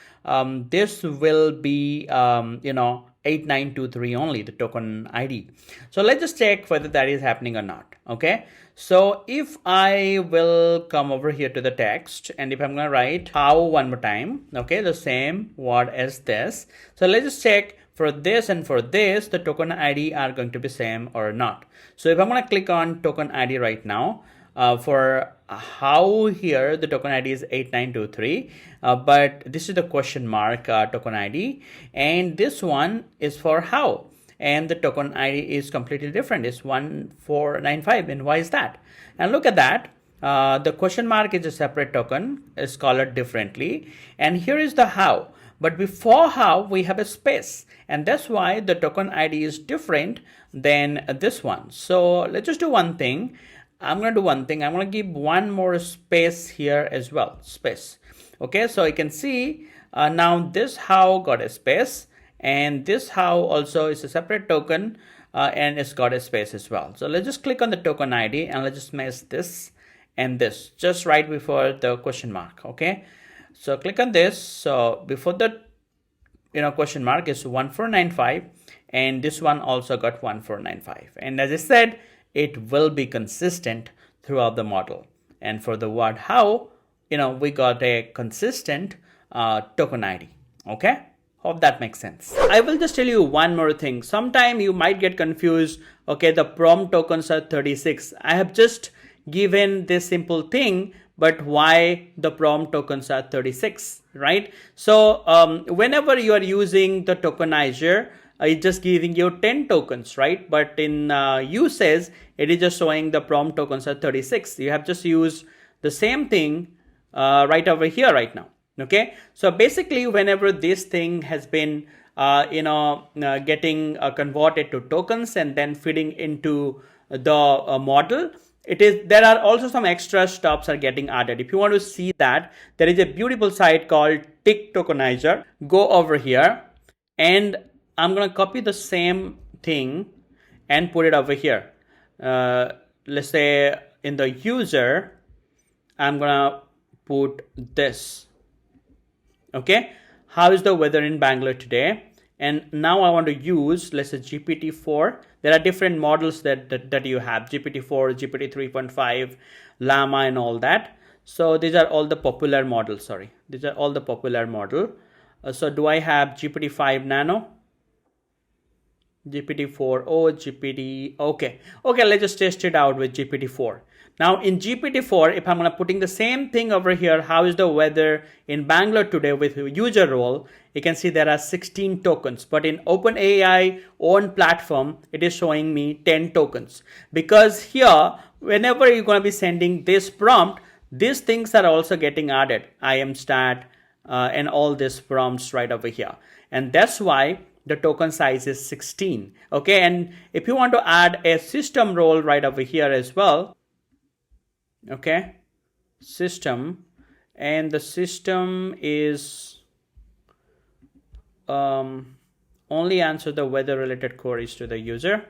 this will be 8923 only, the token ID. So let's just check whether that is happening or not. Okay, so if I will come over here to the text, and if I'm going to write how one more time, okay, the same word as this. So let's just check for this and for this, the token ID are going to be same or not. So if I'm going to click on token ID right now, for how here the token ID is 8923, but this is the question mark token ID, and this one is for how, and the token ID is completely different, it's 1495. And why is that? And look at that, the question mark is a separate token, is colored differently, and here is the how. But before how we have a space, and that's why the token ID is different than this one. So let's just do one thing. I'm going to do one thing. I'm going to give one more space here as well, space. Okay, so you can see now this how got a space, and this how also is a separate token, and it's got a space as well. So let's just click on the token ID and let's just match this and this just right before the question mark. Okay, so click on this. So before the question mark is 1495, and this one also got 1495. And as I said, it will be consistent throughout the model. And for the word how, we got a consistent token ID. Okay, hope that makes sense. I will just tell you one more thing. Sometime you might get confused. Okay, the prompt tokens are 36. I have just given this simple thing, but why the prompt tokens are 36, right? So whenever you are using the tokenizer, it's just giving you 10 tokens, right? But in usage, it is just showing the prompt tokens are 36. You have just used the same thing right over here right now. Okay, so basically whenever this thing has been getting converted to tokens and then feeding into the model, there are also some extra stops are getting added. If you want to see that, there is a beautiful site called Tick Tokenizer. Go over here, and I'm going to copy the same thing and put it over here. Let's say in the user, I'm going to put this. Okay, how is the weather in Bangalore today? And now I want to use, let's say GPT-4. There are different models that you have, GPT-4, GPT 3.5, Llama and all that. So these are all the popular models. Sorry, these are all the popular model. So do I have GPT-5 Nano? GPT-4, oh, GPT, okay, let's just test it out with GPT-4. Now in GPT-4, if I'm gonna putting the same thing over here, how is the weather in Bangalore today with user role, you can see there are 16 tokens, but in OpenAI own platform, it is showing me 10 tokens. Because here, whenever you're gonna be sending this prompt, these things are also getting added, I am stat, and all these prompts right over here. And that's why the token size is 16. Okay, and if you want to add a system role right over here as well, okay, system, and the system is only answer the weather related queries to the user.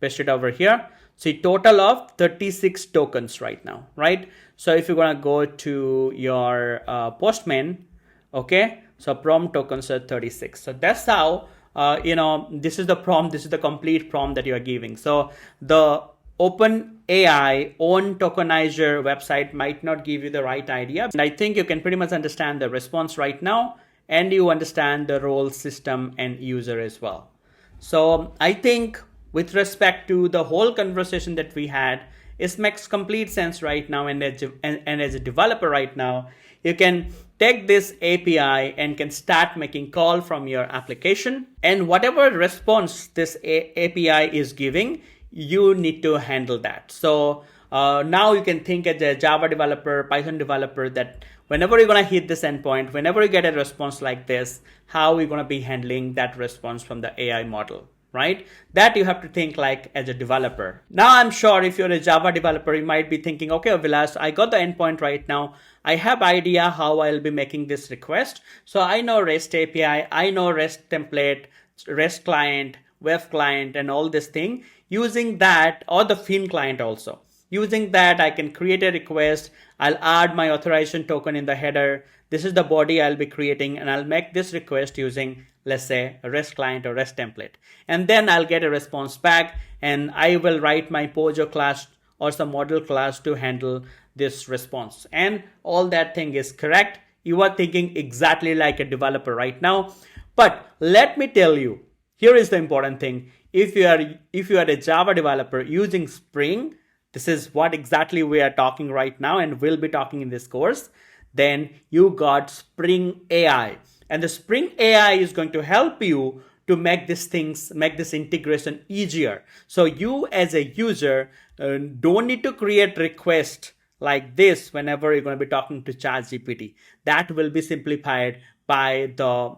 Paste it over here. See, total of 36 tokens right now, right? So if you're gonna go to your Postman, okay, so prompt tokens are 36. So that's how, this is the prompt, this is the complete prompt that you are giving. So the OpenAI own tokenizer website might not give you the right idea. And I think you can pretty much understand the response right now, and you understand the role, system, and user as well. So I think with respect to the whole conversation that we had, it makes complete sense right now. And as a developer right now, you can take this API and can start making call from your application, and whatever response this API is giving, you need to handle that. So now you can think as a Java developer, Python developer, that whenever you're going to hit this endpoint, whenever you get a response like this, how are you going to be handling that response from the AI model, right? That you have to think like as a developer. Now I'm sure if you're a Java developer, you might be thinking, okay, Vilas, I got the endpoint right now. I have idea how I'll be making this request. So I know REST API, I know REST template, REST client, web client, and all this thing. Using that, or the fin client also. Using that, I can create a request. I'll add my authorization token in the header. This is the body I'll be creating, and I'll make this request using, let's say, a REST client or REST template. And then I'll get a response back, and I will write my Pojo class or some model class to handle this response. And all that thing is correct. You are thinking exactly like a developer right now. But let me tell you, here is the important thing. If you are a Java developer using Spring, this is what exactly we are talking right now and will be talking in this course, then you got Spring AI. And the Spring AI is going to help you to make this integration easier. So you as a user don't need to create request like this whenever you're going to be talking to ChatGPT. That will be simplified by the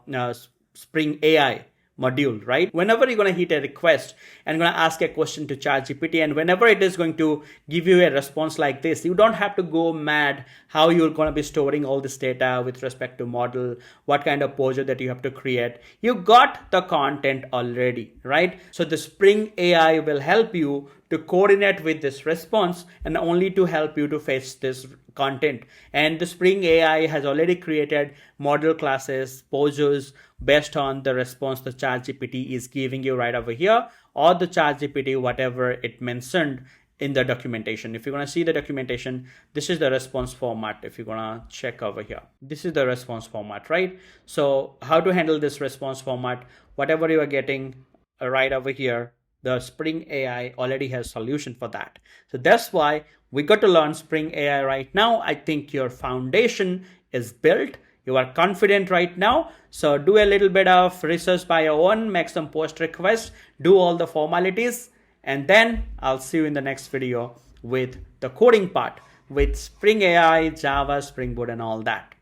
Spring AI module, right? Whenever you're going to hit a request and going to ask a question to ChatGPT, and whenever it is going to give you a response like this, you don't have to go mad how you're going to be storing all this data with respect to model, what kind of Pojo that you have to create. You got the content already, right? So the Spring AI will help you to coordinate with this response and only to help you to fetch this content. And the Spring AI has already created model classes, Pojos, based on the response the ChatGPT is giving you right over here, or the ChatGPT, whatever it mentioned in the documentation. If you're going to see the documentation, this is the response format. If you're going to check over here, this is the response format, right? So how to handle this response format, whatever you are getting right over here, the Spring AI already has solution for that. So that's why we got to learn Spring AI right now. I think your foundation is built. You are confident right now. So do a little bit of research by your own, make some post requests, do all the formalities, and then I'll see you in the next video with the coding part with Spring AI, Java, Spring Boot, and all that.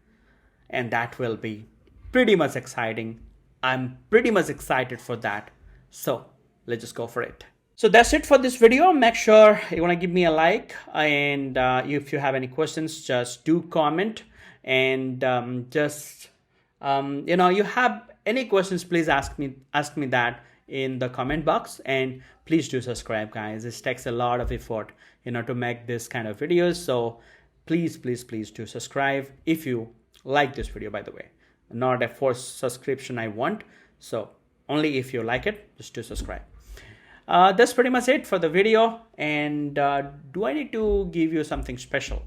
And that will be pretty much exciting. I'm pretty much excited for that. So let's just go for it. So that's it for this video. Make sure you want to give me a like, and if you have any questions, just do comment. And you have any questions, please ask me that in the comment box, and please do subscribe, guys. This takes a lot of effort to make this kind of videos. So please do subscribe if you like this video, by the way. Not a forced subscription I want. So only if you like it, just to subscribe. That's pretty much it for the video. And do I need to give you something special?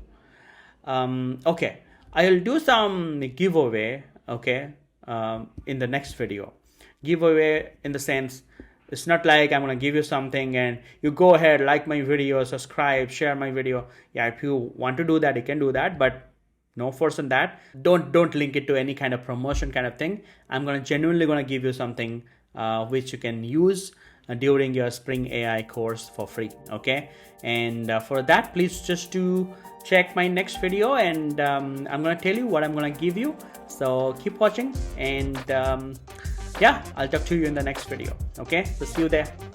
Okay, I'll do some giveaway, okay, in the next video. Giveaway in the sense, it's not like I'm gonna give you something and you go ahead, like my video, subscribe, share my video. Yeah, if you want to do that, you can do that, but no force on that. Don't link it to any kind of promotion kind of thing. I'm genuinely gonna give you something which you can use during your Spring AI course for free. Okay, and for that, please just to check my next video, and I'm gonna tell you what I'm gonna give you. So keep watching, and yeah, I'll talk to you in the next video. Okay, so see you there.